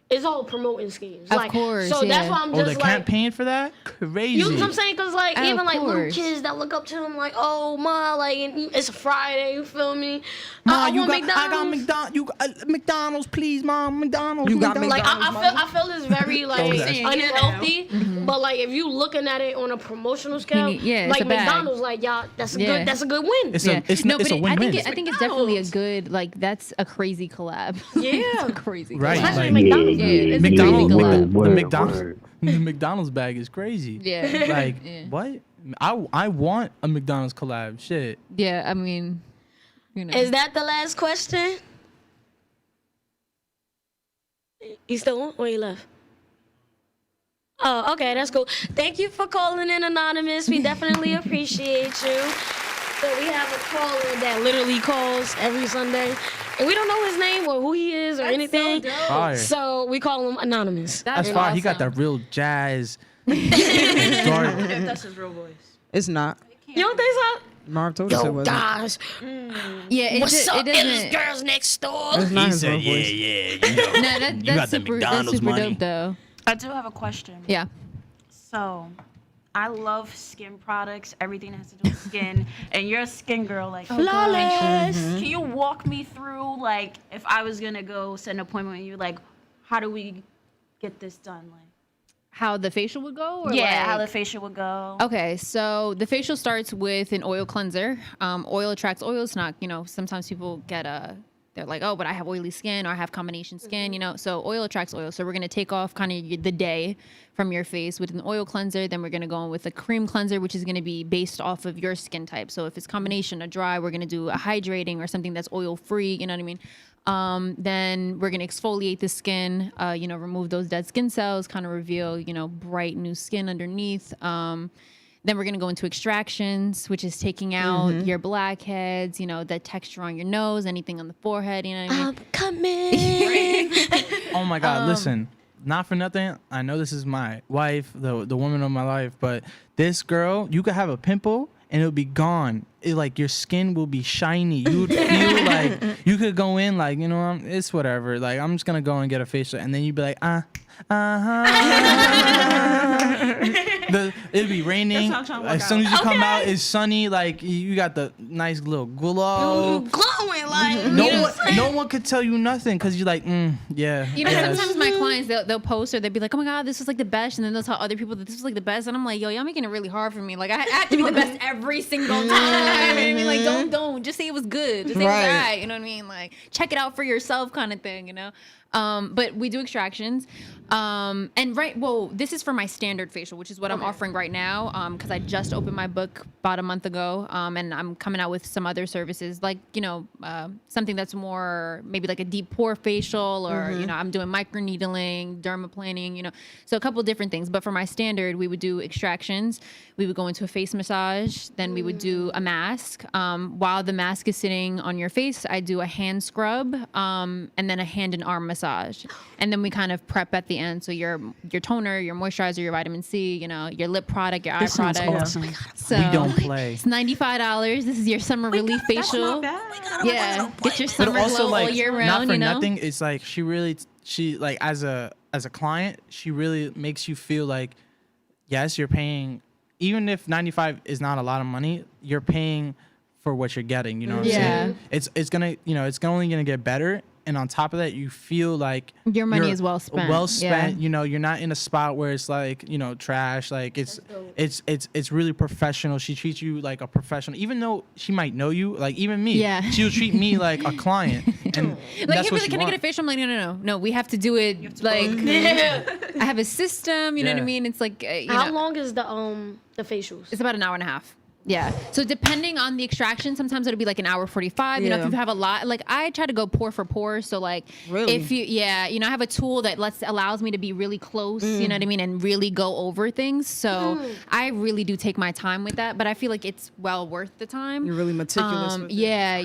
it's all promoting schemes. Of Like, course, so that's yeah. why I'm Oh, just the like, campaign for that? Crazy. you know what I'm saying? Because, like, Of even, like, little course. kids that look up to him, like, oh, Ma, like, it's a Friday, you feel me? Ma, I you want got, I got McDonald's. McDonald's, please, Mom. McDonald's. You got Like, McDonald's. I feel it's very, like, that. unhealthy. But, like, if you looking at it on a promotional scale, yeah, it's like, a bag. McDonald's, like, y'all, that's a Yeah. good win. It's Yeah. a, it's, no, it's but a win-win. I think it's definitely a McDonald's. good, like, that's a crazy collab. Yeah. It's a crazy Right, collab. Especially like- McDonald's. Yeah, it's a McDonald's, crazy the, collab. Word, McDonald's, word. the McDonald's bag is crazy. Yeah. Like, Yeah. what? I want a McDonald's collab. Shit. Yeah, I mean, you know. Is that the last question? You still on or you left? Oh, okay, that's cool. Thank you for calling in, Anonymous. We definitely appreciate you. So we have a caller that literally calls every Sunday, and we don't know his name or who he is or anything. Fire. So we call him Anonymous. That's is fine. He got awesome. that real jazz. dark. If that's his real voice. It's not. You don't think so? Marv told us it Yo, wasn't. guys, Yeah, it, what's up, it Illest doesn't. girls next door? It's not his real voice. yeah, you know. No, that's super, that's super dope though. I do have a question. Yeah. So, I love skin products. Everything that has to do with skin, and you're a skin girl, like Flawless. Can you walk me through, like, if I was gonna go set an appointment with you, like, how do we get this done, like? How the facial would go? Or Yeah, how like- the facial would go. Okay, so the facial starts with an oil cleanser. Oil attracts oil. It's not, sometimes people get they're like, oh, but I have oily skin or I have combination skin, So oil attracts oil. So we're going to take off kind of the day from your face with an oil cleanser. Then we're going to go in with a cream cleanser, which is going to be based off of your skin type. So if it's combination or dry, we're going to do a hydrating or something that's oil free, you know what I mean? Then we're gonna exfoliate the skin, remove those dead skin cells, kind of reveal, bright new skin underneath. Then we're gonna go into extractions, which is taking out your blackheads, the texture on your nose, anything on the forehead, you know what I mean? I'm coming. Oh my God! Listen, not for nothing. I know this is my wife, the woman of my life, but this girl, you could have a pimple and it'll be gone. Like your skin will be shiny. You would feel like you could go in like, it's whatever. Like I'm just gonna go and get a facial, and then you'd be like, it'd be raining. That's how I'm trying to As soon as you come out, it's sunny. Like you got the nice little glow. Glowing like No one could tell you nothing because you're like, yeah. yes. Sometimes my clients they'll post or they'll be like, oh my God, this was like the best, and then they'll tell other people that this was like the best, and I'm like, yo, y'all making it really hard for me. Like I have to be the best every single time. You know what I mean? Like don't just say it was good. Just say it was Right. right. You know what I mean? Like check it out for yourself, kind of thing. But we do extractions. This is for my standard facial, which is what I'm offering right now. Because I just opened my book about a month ago. And I'm coming out with some other services, like something that's more maybe like a deep pore facial, or I'm doing microneedling, dermaplaning, so a couple of different things. But for my standard, we would do extractions. We would go into a face massage. Then we would do a mask. While the mask is sitting on your face, I do a hand scrub, and then a hand and arm massage. And then we kind of prep at the end. So your toner, your moisturizer, your vitamin C, your lip product, your eye Sounds product. awesome. So We don't play. it's $95. This is your summer relief facial. Yeah, get your But summer also glow like all year not round. for nothing. It's like she like as a client, she really makes you feel like, yes, you're paying. Even if 95 is not a lot of money, you're paying for what you're getting. You know what I'm saying? It's gonna only gonna get better. And on top of that, you feel like Your money you're is well spent. Well spent. Yeah. You're not in a spot where it's like, trash. Like it's really professional. She treats you like a professional, even though she might know you. Like even me, Yeah. she'll treat me like a client. And Like, that's hey, what really, she can I get a want. facial? I'm like, no. We have to do it. Like, I have a system. You know what I Yeah. mean? It's like, How long is the facials? It's about an hour and a half. Yeah. So depending on the extraction, sometimes it'll be like an hour 45. If Yeah. you have a lot, like I try to go pore for pore. So like, Really? if you, I have a tool that allows me to be really close. You know what I mean, and really go over things. So I really do take my time with that, but I feel like it's well worth the time. You're really meticulous with it. Yeah.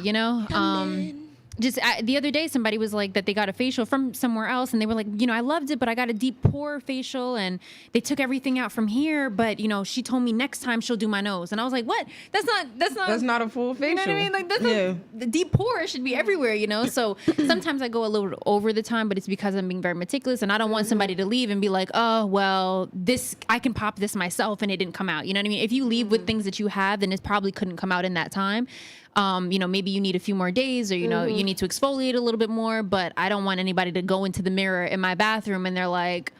the other day, somebody was like that they got a facial from somewhere else, and they were like, I loved it, but I got a deep pore facial, and they took everything out from here. But she told me next time she'll do my nose, and I was like, what? That's not a full facial. You know what I mean? Like the deep pore should be everywhere. So sometimes I go a little over the time, but it's because I'm being very meticulous, and I don't want somebody to leave and be like, oh well, I can pop this myself, and it didn't come out. You know what I mean? If you leave with things that you have, then it probably couldn't come out in that time. Maybe you need a few more days, or you need to exfoliate a little bit more, but I don't want anybody to go into the mirror in my bathroom and they're like,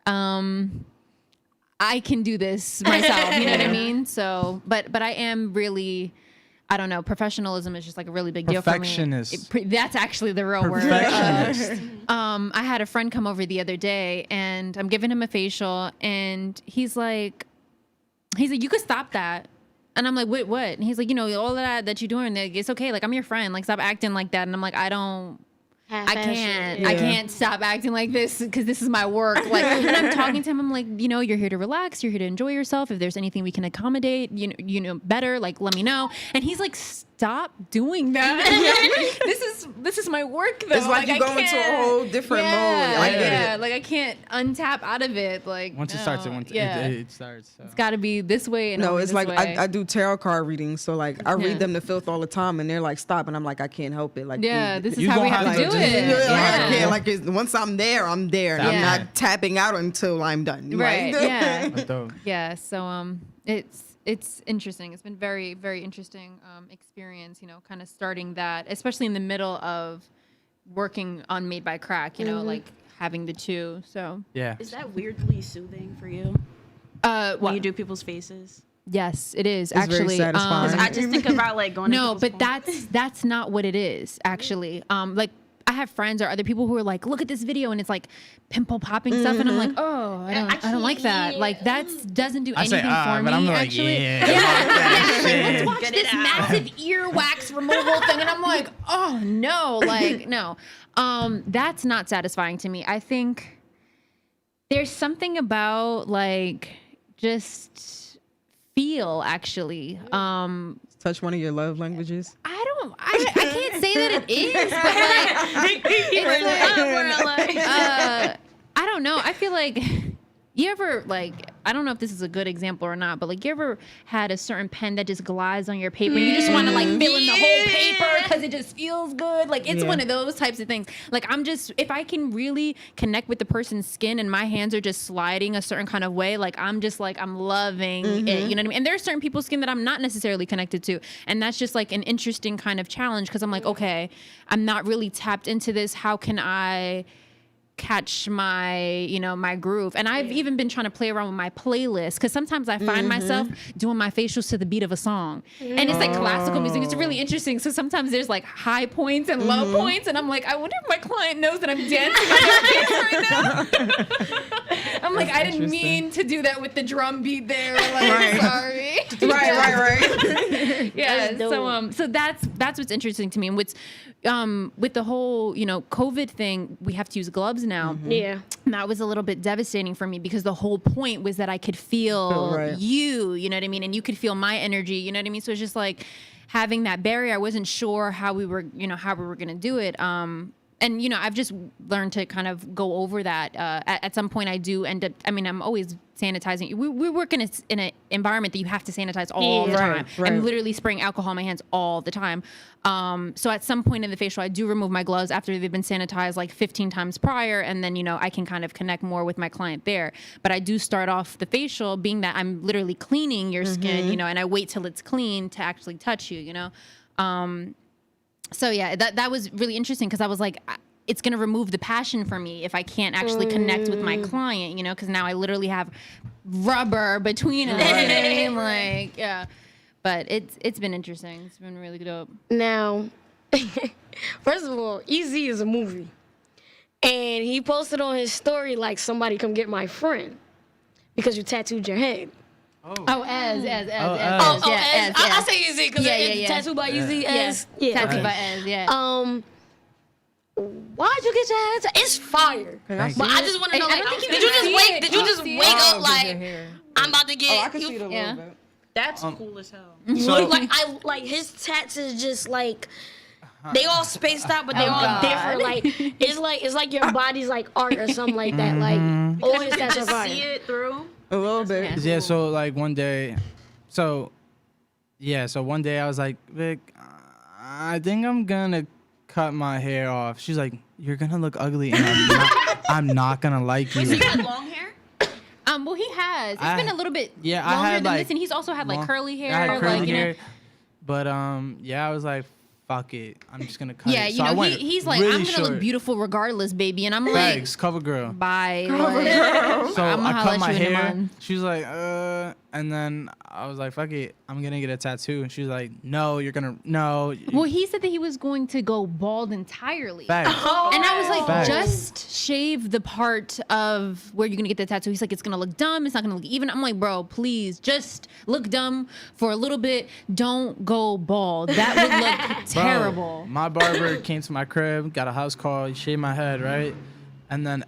I can do this myself. You know what I mean? So, but I am really, I don't know, professionalism is just like a really big deal for me. Perfectionist. That's actually the real word. I had a friend come over the other day, and I'm giving him a facial, and he's like, you could stop that. And I'm like, wait, what? And he's like, all of that you're doing, it's okay. Like, I'm your friend. Like, stop acting like that. And I'm like, I can't stop acting like this because this is my work. Like, and I'm talking to him. I'm like, you're here to relax. You're here to enjoy yourself. If there's anything we can accommodate, better, like, let me know. And he's like, stop doing that. This is my work, though. It's like you go into a whole different mode. Like, I can't untap out of it. Like, once it starts, it starts. So. It's got to be this way. And no, it's like way. I do tarot card readings, so like I read them to filth all the time, and they're like, stop, and I'm like, I can't help it. Like, this is how we have to do it. I can't. Like, once I'm there, I'm there. And I'm not tapping out until I'm done. Right. Like, yeah. So it's interesting. It's been very, very interesting experience, kind of starting that, especially in the middle of working on Made by Crack, like having the two. So yeah. Is that weirdly soothing for you? When you do people's faces? Yes, it is. It's actually very satisfying. I just think about like going. No, but that's not what it is actually. Like, I have friends or other people who are like, look at this video, and it's like pimple popping stuff, and I'm like, oh, I don't like that. Like, that doesn't do anything for me. I'm like, actually. Let's watch this massive earwax removal thing, and I'm like, oh no, like no, that's not satisfying to me. I think there's something about like just feel actually. touch one of your love languages? I can't say that it is, but like, I don't know. I feel like you ever like, I don't know if this is a good example or not, but like, you ever had a certain pen that just glides on your paper and you just want to like fill in the whole paper because it just feels good? Like, it's one of those types of things. Like, if I can really connect with the person's skin and my hands are just sliding a certain kind of way, like, I'm just like, I'm loving it. You know what I mean? And there are certain people's skin that I'm not necessarily connected to. And that's just like an interesting kind of challenge because I'm like, okay, I'm not really tapped into this. How can I catch my my groove? And I've even been trying to play around with my playlist because sometimes I find myself doing my facials to the beat of a song, and it's like classical music. It's really interesting. So sometimes there's like high points and low points, and I'm like, I wonder if my client knows that I'm dancing on their face right now. I'm like, I didn't mean to do that with the drum beat there. Like, sorry. Right. Yeah. So that's what's interesting to me, and what's with the whole COVID thing, we have to use gloves now. Yeah. And that was a little bit devastating for me because the whole point was that I could feel you know what I mean? And you could feel my energy, you know what I mean? So it's just like having that barrier. I wasn't sure how we were going to do it. And, I've just learned to kind of go over that. At some point I do end up, I'm always sanitizing. We work in an environment that you have to sanitize all the time. Right. I'm literally spraying alcohol on my hands all the time. So at some point in the facial, I do remove my gloves after they've been sanitized like 15 times prior. And then, I can kind of connect more with my client there. But I do start off the facial being that I'm literally cleaning your skin, and I wait till it's clean to actually touch you, So yeah, that was really interesting because I was like, it's going to remove the passion for me if I can't actually connect with my client, because now I literally have rubber between us. You know what I mean? Like, yeah. But it's been interesting. It's been really dope. Now, first of all, Easy is a movie. And he posted on his story like, somebody come get my friend because you tattooed your head. Ez. I say Easy because it's tattooed by Easy Ez. Tattooed by Ez, yeah. Why'd you get your hair tattooed? It's fire. But I just want to know, like, did you just wake up like, I'm about to get I can see it a little bit. That's cool as hell. Like his tats is just like They all spaced out, but they all different. Like it's like your body's like art or something like that. Like all his tats are fire. See it through. A little bit. Yeah, so like one day, so one day I was like, Vic, I think I'm gonna cut my hair off. She's like, you're gonna look ugly, and I'm not gonna like you. Wait, so you had long hair? Well, he has. It's been a little bit Yeah, longer I had than like this, and he's also had like curly hair. I had curly like, you know. hair, but yeah, I was like, fuck it, I'm just gonna cut Yeah, it. you So I know, went he's like, really I'm gonna short. look beautiful regardless, baby, and I'm like, Thanks, cover girl. bye. So I'ma I holla cut at my you in a hair. month. She was like, and then I was like, fuck it, I'm gonna get a tattoo. And she was like, no, you're gonna, no. Well, he said that he was going to go bald entirely. Facts. And I was like, Facts. just shave the part of where you're gonna get the tattoo. He's like, it's gonna look dumb. It's not gonna look even. I'm like, bro, please just look dumb for a little bit. Don't go bald. That would look Bro, terrible. my barber came to my crib, got a house call, he shaved my head, right? And then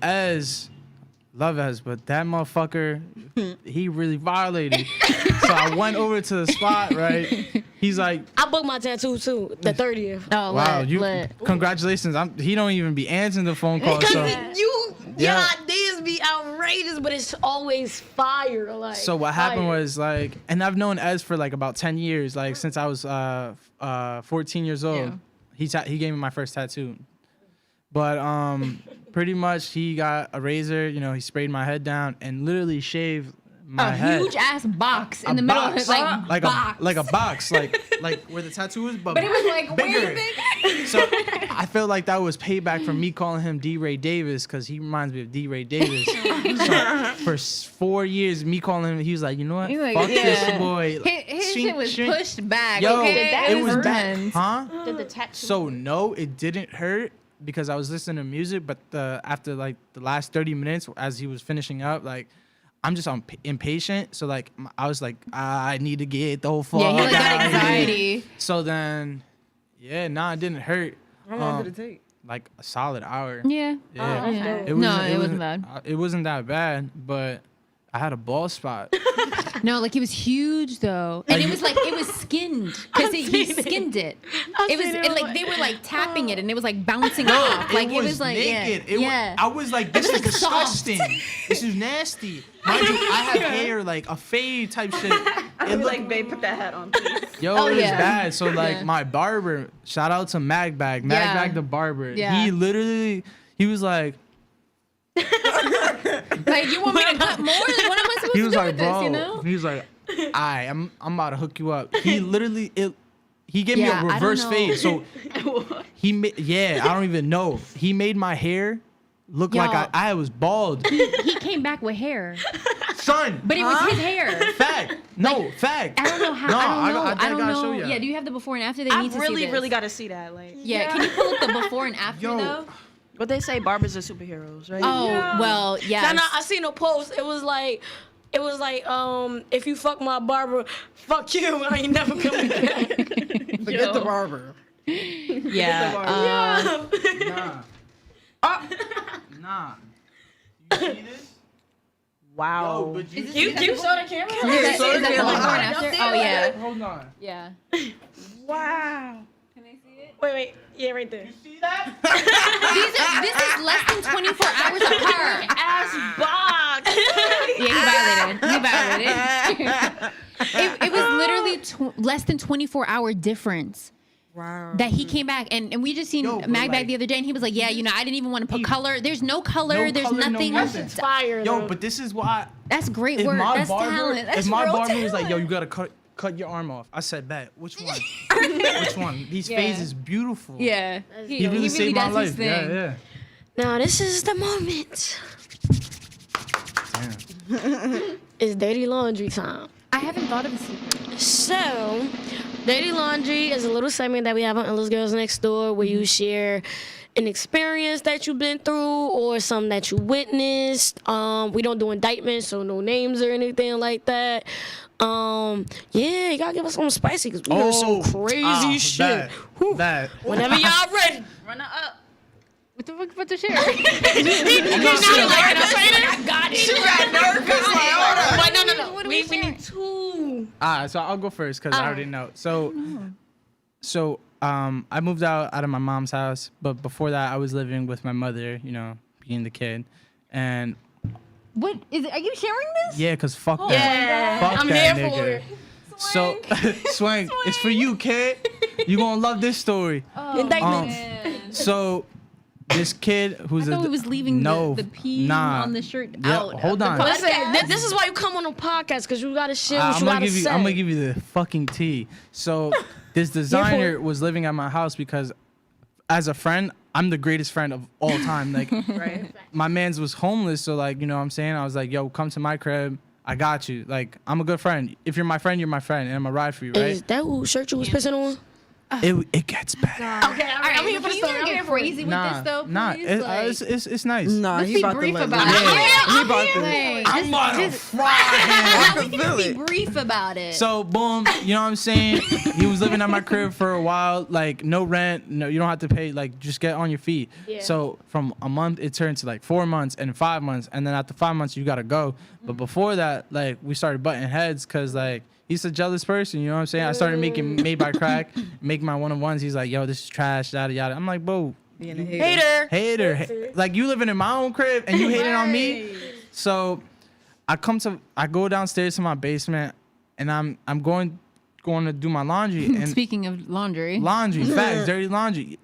love Ez, but that motherfucker, he really violated. So I went over to the spot, right? He's like, I booked my tattoo too, the 30th. Oh, wow, lit. congratulations. He don't even be answering the phone call. So, Your ideas be outrageous, but it's always fire. Like so what happened fire. was like, and I've known Ez for like about 10 years, like since I was 14 years old. Yeah. He gave me my first tattoo. But pretty much he got a razor, you know, he sprayed my head down and literally shaved my head. Huge ass box in A the middle box. of it, like box. a box, like where the tattoo is, but But it was like bigger. way big. So I felt like that was payback for me calling him D. Ray Davis because he reminds me of D. Ray Davis. So for 4 years, me calling him, he was like, you know what? He like, Fuck yeah. this boy. His shit was pushed back. Yo, okay? it was hurts. bad. Huh? Did the tattoo? So no, it didn't hurt because I was listening to music. But after like the last 30 minutes, as he was finishing up, like I'm just impatient. So like I was like, I need to get the whole fuck Yeah, he like got out of here. anxiety. So then, yeah, nah, it didn't hurt. How long did it take? Like a solid hour. Yeah. Yeah. Yeah. It No, it wasn't bad. It wasn't that bad, but I had a bald spot. No, like it was huge though, and it was skinned because he skinned it. It was and like they were like tapping it, and it was like bouncing off. Like it was like naked. yeah. I was like, this is soft. disgusting. This is nasty. Mind you, I have hair like a fade type shit. I'd be like, babe, put that hat on, please. Yo, Oh, it was yeah. bad. So like Yeah. my barber, shout out to Magbag the barber. Yeah. He was like, Like you want me to cut more? What am I supposed he to was do like, with this? bro. You know? He was like, I'm about to hook you up. He literally he gave Yeah, me a I don't reverse know. fade. So I don't even know. He made my hair look Yo. like I was bald. He came back with hair, Son, but it was his hair. fact. No, fact. I don't know how. No, I don't know. I don't gotta know. show you. Yeah, do you have the before and after? They I need to really, see this. really got to see that. Like, Yeah, can you pull up the before and after Yo. though? what they say, barbers are superheroes, right? Oh well, yeah. No, I seen a post. It was like, if you fuck my barber, fuck you. I ain't never coming back. Forget the barber. Yeah. Nah. You see this? Wow. Yo, but you You saw the camera? Is that the camera. before and after? Oh yeah. hold on. Yeah. Wow. Wait. Yeah, right there. See that? This is less than 24 hours apart. Ass box. Yeah, he violated. It was literally less than 24-hour difference. Wow. That he came back and we just seen Yo, but Magbag like- the other day and he was like, yeah, I didn't even want to put color. There's no color. No There's color, no nothing. nothing. It's fire. Yo, though. but this is why. That's great If work. my That's barber, talent. That's if my real barber talent. was like, yo, you gotta cut your arm off. I said, bet. Which one? Which one? These Yeah. phases beautiful. Yeah. He really saved my does life. his thing. Yeah. Now this is the moment. Damn. It's dirty laundry time. I haven't thought of a secret. So, Dirty Laundry is a little segment that we have on Illest Girls Next Door where you share an experience that you've been through or something that you witnessed. We don't do indictments, so no names or anything like that. Yeah, you gotta give us something spicy because we heard some crazy shit. Bad. Whew. Bad. Whenever y'all ready. Run it up. What the fuck about the share? I got it. She got nervous. Like, no. We need two. So I'll go first because I already know. So I moved out of my mom's house, but before that, I was living with my mother. Being the kid, and What is it? Are you sharing this? yeah, cause fuck that, Yeah, fuck I'm that here nigga. for it. So, Swang, it's for you, kid. You gonna love this story. Indictments. So, this kid who's I thought he was leaving the pee on the shirt out. Hold on. Listen, this is why you come on a podcast, because you got to share what I'm you got gonna to give you. say. I'm gonna give you the fucking tea. So, this designer was living at my house because, as a friend, I'm the greatest friend of all time. Like, my man's was homeless, so like, you know what I'm saying? I was like, yo, come to my crib. I got you. Like, I'm a good friend. If you're my friend, you're my friend, and I'm gonna ride for you, right? Is that who shirt you was pissing on? It gets better. Okay, all right, I'm here for the Can you story. not I'm here get for it. crazy with this though, please? It's nice. Nah, Let's he be about to brief let about me- it. He about to. Like, I'm about to fry him. I we can can feel be it. brief about it. So boom, you know what I'm saying? He was living at my crib for a while, like no rent, no, you don't have to pay, like just get on your feet. Yeah. So from a month it turned to like 4 months and 5 months, and then after 5 months you gotta go. But before that, like we started butting heads because like he's a jealous person, you know what I'm saying? I started making Made by Crack, make my one-on-ones. He's like, yo, this is trash, yada yada. I'm like, bro, Being a hater. Hater. like you living in my own crib and you hating on me. So I go downstairs to my basement and I'm going to do my laundry and Speaking of laundry, facts, dirty laundry.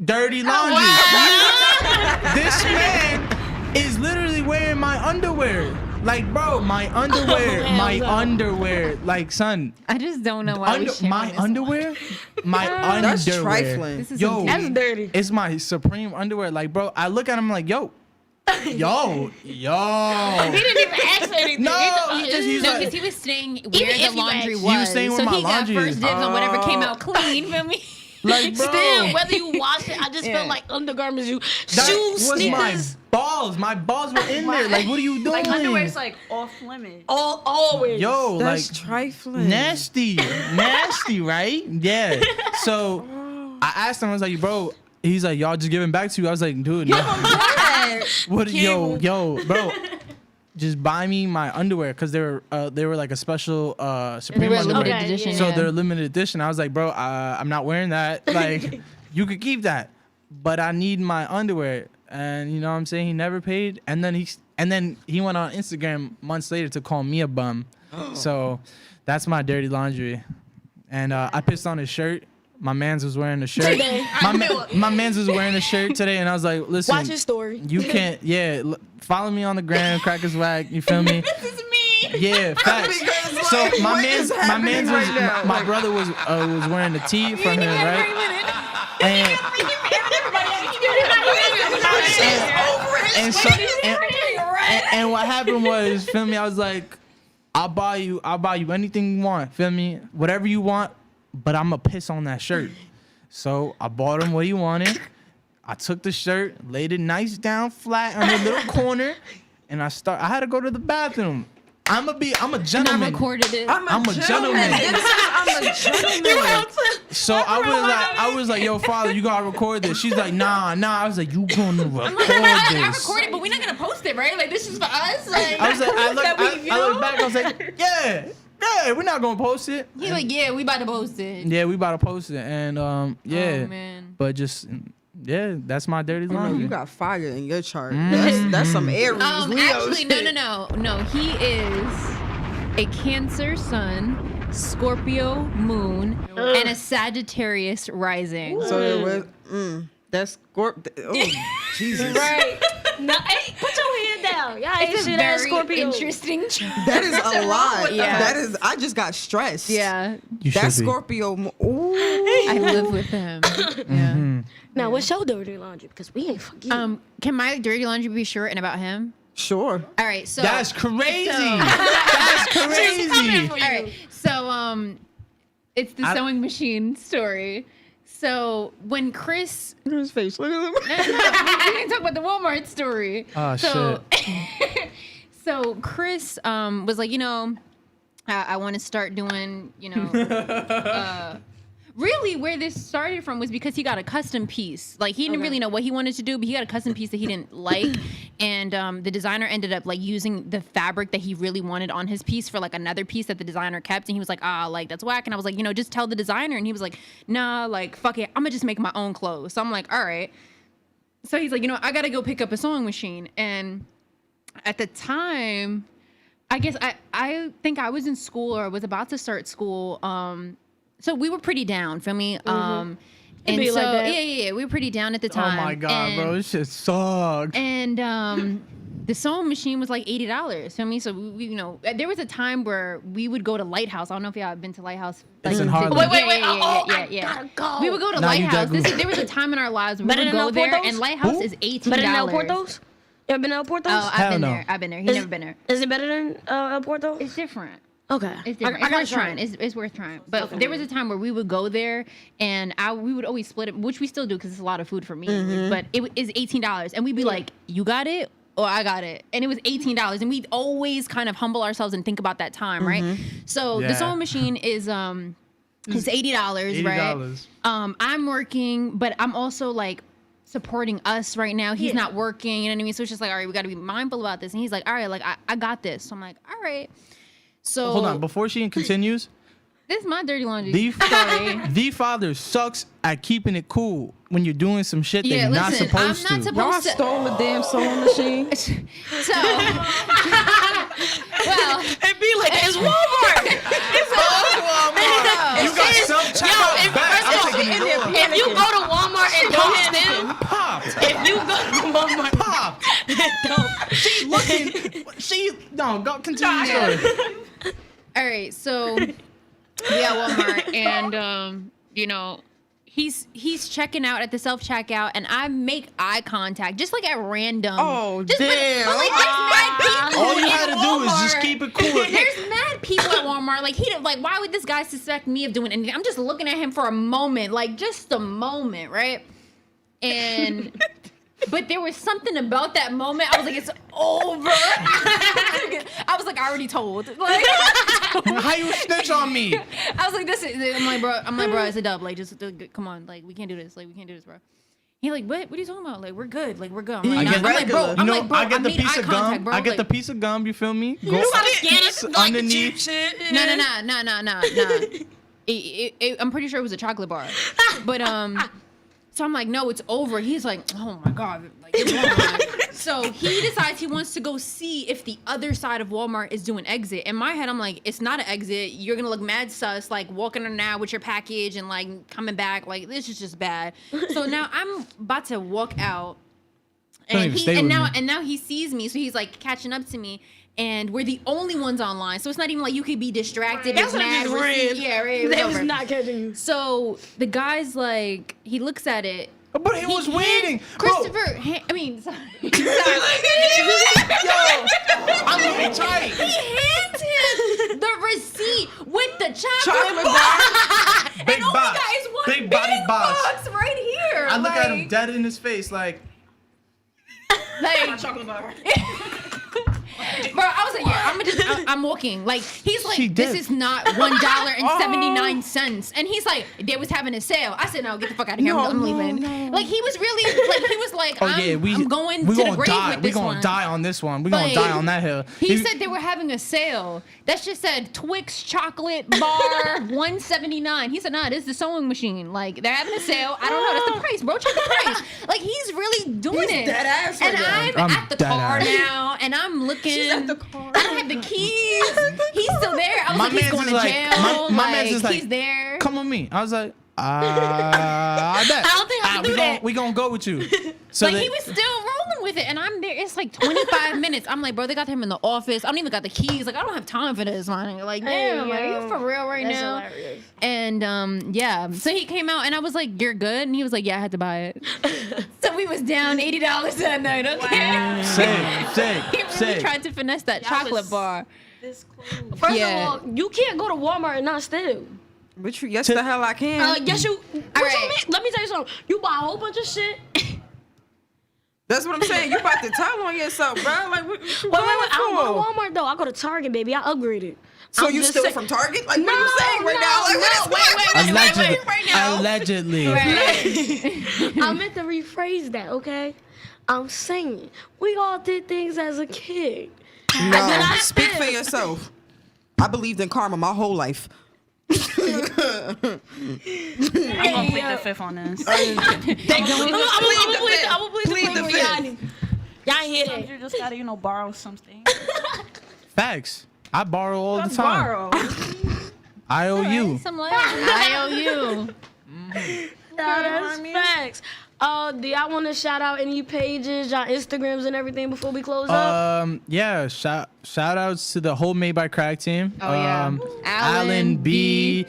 This man is literally wearing my underwear. Like, bro, my underwear. Like, son, I just don't know why we sharing my this. underwear, my That's underwear. trifling. This is Yo, some That's dirty. it's my Supreme underwear. Like, bro, I look at him like, yo. He didn't even ask for anything. No, He just- he's No, like- because he was staying Even where if the you laundry asked- was. He was staying where so my he laundry got is. first dibs on whatever came out clean. Feel me? Like, bro. Still, whether you wash it, I just felt like undergarments, That shoes, was sneakers, my balls were in there. Like, what are you doing? Like underwear's like off limits. always. Yo, That's like trifling. nasty, right? Yeah. So I asked him, I was like, bro. He's like, y'all just giving back to you. I was like, dude, no. What? Yo, bro. Just buy me my underwear because they were like a special Supreme They were underwear. limited Okay, edition. So yeah. they're limited edition. I was like, bro, I'm not wearing that. Like, you could keep that, but I need my underwear. And you know what I'm saying? He never paid. And then he went on Instagram months later to call me a bum. So that's my dirty laundry. And I pissed on his shirt. My man's was wearing a shirt. Today. My man's was wearing a shirt today, and I was like, listen, Watch his story. you can't. Follow me on the gram, Crackers Whack. You feel me? This is me. Yeah, facts. Because, So like, my what is man's was happening right now? my Like- brother was wearing a tee from him, right? And and what happened was, feel me? I was like, I'll buy you anything you want, feel me? Whatever you want, but I'm gonna piss on that shirt. So I bought him what he wanted. I took the shirt, laid it nice down flat on the little corner, and I had to go to the bathroom. I'm a And I gentleman. recorded it. I'm a gentleman. I'm a gentleman. So I was like, yo, father, you gotta record this. She's like, nah. I was like, you gonna record I this? recorded, but we're not gonna post it, right? Like this is for us. Like I was like, I looked back, I was like, like, yeah, we're not gonna post it. he's like, yeah, we about to post it. Yeah, we about to post it, and yeah, Oh man. but just yeah, that's my dirty Oh, laundry. you got fire in your chart. Mm. That's some Aries. Leo Actually, shit. no. He is a Cancer Sun, Scorpio Moon, and a Sagittarius rising. So it was. That's Oh, Jesus. Right. No, hey, put your hand down. Y'all ain't It's a shit ass very Scorpio. interesting chart. That is a lot. Yeah. That is. I just got stressed. Yeah, You should That be. Scorpio. Ooh. I live with him. Yeah. Now, what's your dirty laundry? Because we ain't fucking. Can my dirty laundry be short and about him? Sure. All right, so That's crazy. So- That's crazy. All right, so it's the sewing machine story. So when Chris, Look at his face. Look at him. we didn't talk about the Walmart story. Oh, shit. So Chris was like, I want to start doing, really where this started from was because he got a custom piece. Like he didn't really know what he wanted to do, but he got a custom piece that he didn't like. And the designer ended up like using the fabric that he really wanted on his piece for like another piece that the designer kept. And he was like, like that's whack. And I was like, just tell the designer. And he was like, nah, like fuck it, I'm gonna just make my own clothes. So I'm like, all right. So he's like, I gotta go pick up a sewing machine. And at the time, I guess I think I was in school or was about to start school. So we were pretty down, feel me? And so like yeah, we were pretty down at the time. Oh my god, bro, this shit sucks. And the sewing machine was like $80. Feel me? So we there was a time where we would go to Lighthouse. I don't know if y'all have been to Lighthouse. It's in Harlem. Wait. Yeah. Go. We would go to Lighthouse. There was a time in our lives where we would go there, and Lighthouse is $18. Better than El Porto's? You ever been to El Porto's? Oh, I've been there. I've been there. He's never been there. Is it better than El Porto's? It's different. Okay. It's different. It's worth trying. It's worth trying. But there was a time where we would go there, and we would always split it, which we still do because it's a lot of food for me. But it is $18, and we'd be like, "You got it, or I got it," and it was $18, and we'd always kind of humble ourselves and think about that time, right? So the sewing machine is $80, right? I'm working, but I'm also like supporting us right now. He's not working, you know what I mean? So it's just like, all right, we got to be mindful about this. And he's like, all right, like I got this. So I'm like, all right. So hold on, before she continues. This is my dirty laundry. The father sucks at keeping it cool when you're doing some shit that you're not supposed to. Y'all stole the damn sewing machine. So, well, It'd be like, it's Walmart. You got self-checkout back. If you go to Walmart and don't steal, Popped. if you go to Walmart, Popped. She looking. No, go continue your story. all right, so we at Walmart, and he's checking out at the self-checkout, and I make eye contact just like at random. Oh, just damn. But like there's mad people. All you in had to do is just Walmart. keep it cool. There's mad people at Walmart. Like why would this guy suspect me of doing anything? I'm just looking at him for a moment, like just a moment, right? And but there was something about that moment. I was like, it's over. I was like, I already told. Like, How you snitch on me? I was like, this is. I'm like, bro, it's a dub. Like, just come on. Like, we can't do this. Like, we can't do this, bro. He like, what are you talking about? Like, we're good. Like, we're good. I'm like, I get bro. I get the made piece eye of contact, gum. bro. I get Like, the piece of gum. You feel me? you gotta scan it like underneath. shit. No. I'm pretty sure it was a chocolate bar, but So I'm like, no, it's over. He's like, oh my God, like it's Walmart. So he decides he wants to go see if the other side of Walmart is doing exit. In my head, I'm like, it's not an exit. You're gonna look mad sus, like walking in now with your package and like coming back. Like this is just bad. So now I'm about to walk out, and now he sees me, so he's like catching up to me. And we're the only ones online, so it's not even like you could be distracted. That's what I just read. Yeah, right. They was not catching you. So the guy's like, he looks at it. But he was waiting. Christopher, sorry. I'm looking tight. He hands him the receipt with the Chocolate bar. Big and all box. we got is one Big big body box. box right here. I look at him dead in his face, like Chocolate bar. Bro, I was like, I'm walking. Like, he's like, She this did. is not $1.79. And he's like, they was having a sale. I said, no, get the fuck out of here. I'm leaving. Like, he was really, like, he was like, I'm going to the grave with this one. We gonna die on this one. We Like, gonna die on that hill. He said they were having a sale. That shit said Twix chocolate bar $1.79. He said, nah, this is the sewing machine. Like, they're having a sale. I don't know. That's the price, bro. Check the price. Like, he's really doing it. dead ass and right I'm now. at the dead car ass. now, and I'm looking. She's at the car. I don't have the keys. He's still there. I was My like, he's man's going is to like- jail. my man's is like, he's there. Come with me. I was like, I bet. I don't think I can do that. We gonna go with you. So Like, he was still rolling with it, and I'm there. It's like 25 minutes. I'm like, bro, they got him in the office. I don't even got the keys. Like, I don't have time for this, man. Like, damn, like, are you for real right That's now? hilarious. And yeah, so he came out, and I was like, you're good? And he was like, yeah, I had to buy it. So we was down $80 that night, okay? Sick. He really tried to finesse that chocolate bar. This close. First Yeah. of all, you can't go to Walmart and not steal. But yes, the hell I can. Yes, you. What you right. mean? Let me tell you something. You buy a whole bunch of shit. That's what I'm saying. You about to tell on yourself, bro. Like, what you Wait, going I don't go to for? Walmart though. I go to Target, baby. I upgraded. So I'm you just steal saying- from Target? Like, what No, are you saying right now? Like, no, what is wait, Allegedly. I meant to rephrase that, okay? I'm saying we all did things as a kid. No, speak for yourself. I believed in karma my whole life. I'm gonna plead the fifth on this. I'm gonna plead the fifth. Y'all ain't hear that. You just gotta, borrow something. Facts. I borrow all the time. Borrow. I owe you. Some love. I owe you. That's facts. Do y'all want to shout out any pages, y'all Instagrams and everything before we close up? Yeah, shout outs to the whole Made by Crack team. Oh, yeah. Alan B,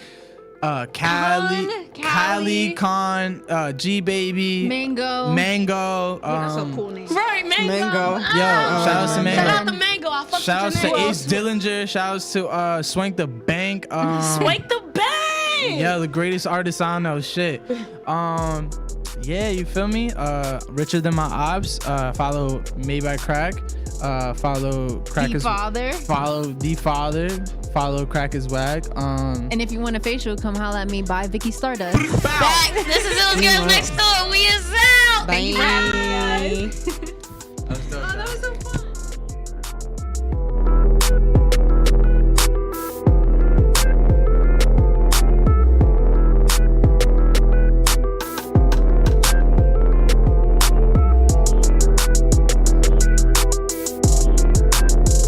Callie, Con, G Baby, Mango. That's a cool name. Right, Mango. Yo, shout outs to Mango. Shout out to Mango. I fucked Shout outs with to your name. Ace Dillinger. Shout outs to Swank the Bank. Swank the Bang. Yeah, the greatest artist I know. Shit. Yeah, you feel me? Richer Than My Ops. Follow Made by Crack. Follow Crack is Father. Follow The Father. Follow Crack is Wag. And if you want a facial, come holla at me. Bye, Vicky Stardust. This is Illest Girls Next Door. We is out. Thank you for having me.